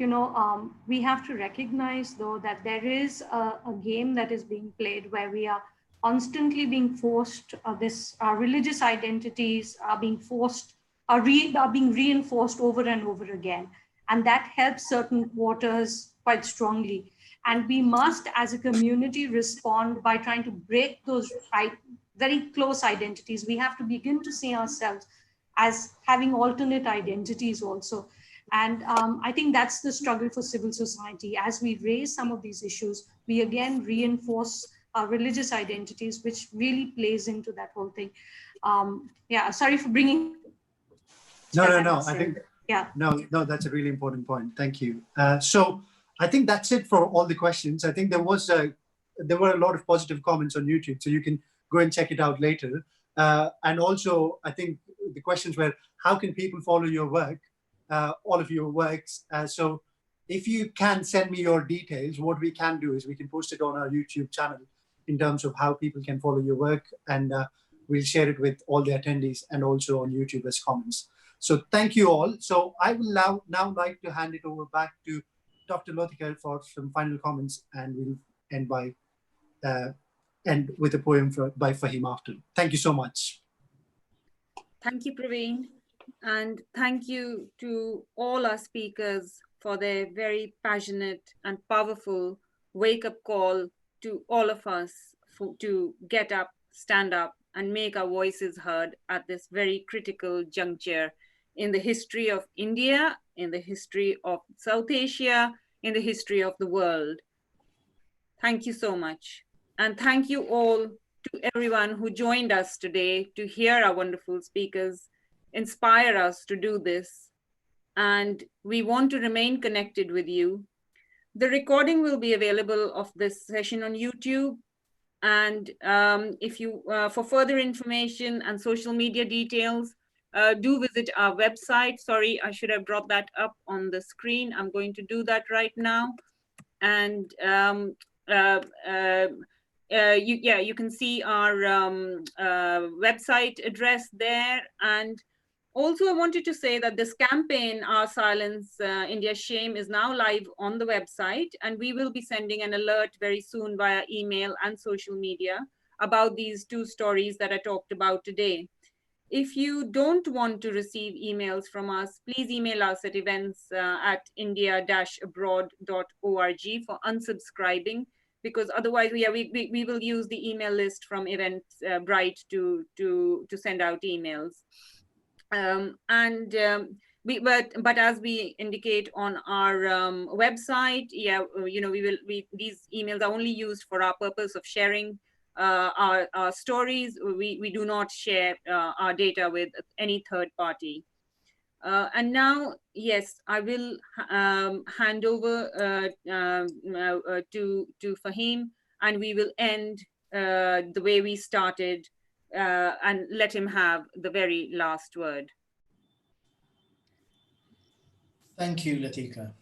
we have to recognize though that there is a game that is being played where we are constantly being forced. Our religious identities are being forced, are being reinforced over and over again, and that helps certain quarters quite strongly. And we must, as a community, respond by trying to break those very close identities. We have to begin to see ourselves as having alternate identities also. And I think that's the struggle for civil society. As we raise some of these issues, we again reinforce our religious identities, which really plays into that whole thing. Sorry for bringing. No. I think no, that's a really important point. Thank you. So I think that's it for all the questions. I think there were a lot of positive comments on YouTube, so you can go and check it out later. And also, I think the questions were, how can people follow your work, all of your works? So if you can send me your details, what we can do is we can post it on our YouTube channel in terms of how people can follow your work, and we'll share it with all the attendees and also on YouTube as comments. So thank you all. So I will now like to hand it over back to Dr. Lothikar for some final comments, and we'll end with a poem by Fahim after. Thank you so much. Thank you, Praveen. And thank you to all our speakers for their very passionate and powerful wake-up call to all of us to get up, stand up, and make our voices heard at this very critical juncture in the history of India, in the history of South Asia, in the history of the world. Thank you so much. And thank you all to everyone who joined us today to hear our wonderful speakers inspire us to do this. And we want to remain connected with you. The recording will be available of this session on YouTube. And if you, for further information and social media details, do visit our website. Sorry, I should have brought that up on the screen. I'm going to do that right now. And you can see our website address there. And Also, I wanted to say that this campaign, Our Silence, India's Shame, is now live on the website, and we will be sending an alert very soon via email and social media about these 2 stories that I talked about today. If you don't want to receive emails from us, please email us at events@india-abroad.org for unsubscribing, because otherwise we will use the email list from Eventbrite to send out emails. But as we indicate on our website, these emails are only used for our purpose of sharing our stories. We do not share our data with any third party. And now, yes, I will hand over to Fahim, and we will end the way we started, and let him have the very last word. Thank you, Latika.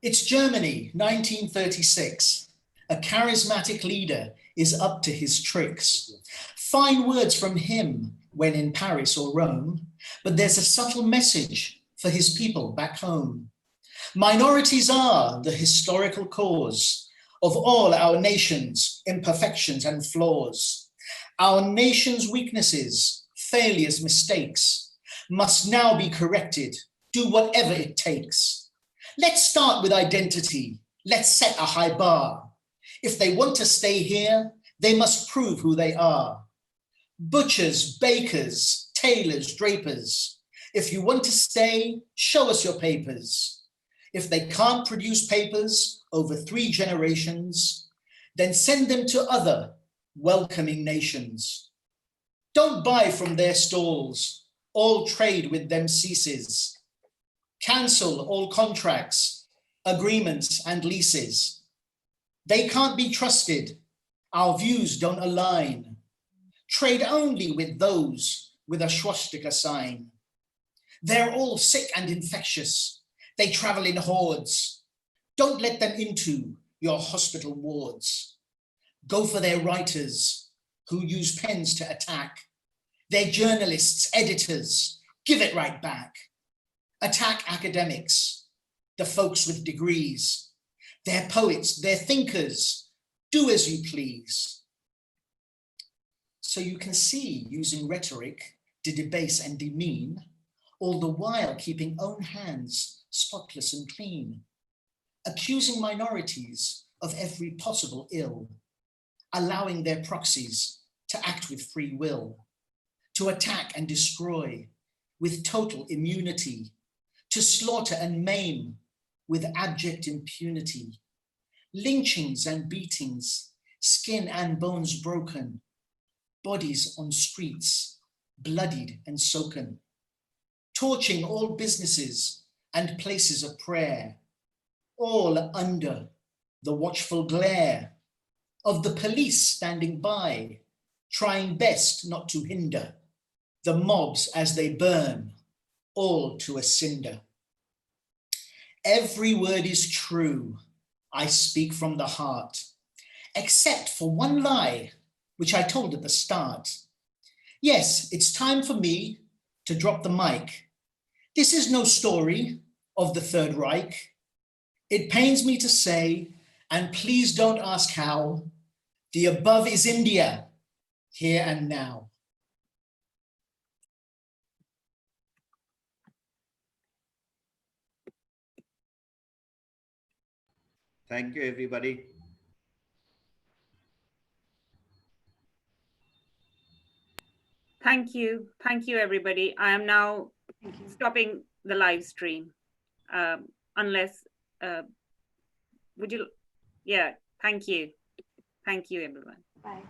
It's Germany, 1936. A charismatic leader is up to his tricks. Fine words from him when in Paris or Rome, but there's a subtle message for his people back home. Minorities are the historical cause of all our nation's imperfections and flaws. Our nation's weaknesses, failures, mistakes must now be corrected. Do whatever it takes. Let's start with identity. Let's set a high bar. If they want to stay here, they must prove who they are. Butchers, bakers, tailors, drapers. If you want to stay, show us your papers. If they can't produce papers over 3 generations, then send them to other welcoming nations. Don't buy from their stalls. All trade with them ceases. Cancel all contracts, agreements, and leases. They can't be trusted. Our views don't align. Trade only with those with a swastika sign. They're all sick and infectious. They travel in hordes. Don't let them into your hospital wards. Go for their writers who use pens to attack. Their journalists, editors, give it right back. Attack academics, the folks with degrees, their poets, their thinkers, do as you please. So you can see using rhetoric to debase and demean, all the while keeping own hands spotless and clean, accusing minorities of every possible ill, allowing their proxies to act with free will, to attack and destroy with total immunity, to slaughter and maim with abject impunity, lynchings and beatings, skin and bones broken, bodies on streets, bloodied and soaken, torching all businesses and places of prayer, all under the watchful glare of the police standing by, trying best not to hinder the mobs as they burn, all to a cinder. Every word is true. I speak from the heart, except for one lie, which I told at the start. Yes, it's time for me to drop the mic. This is no story of the Third Reich. It pains me to say, and please don't ask how, the above is India, here and now. Thank you, everybody. Thank you. Thank you, everybody. I am now stopping the live stream. Unless, would you, yeah, thank you. Thank you, everyone. Bye.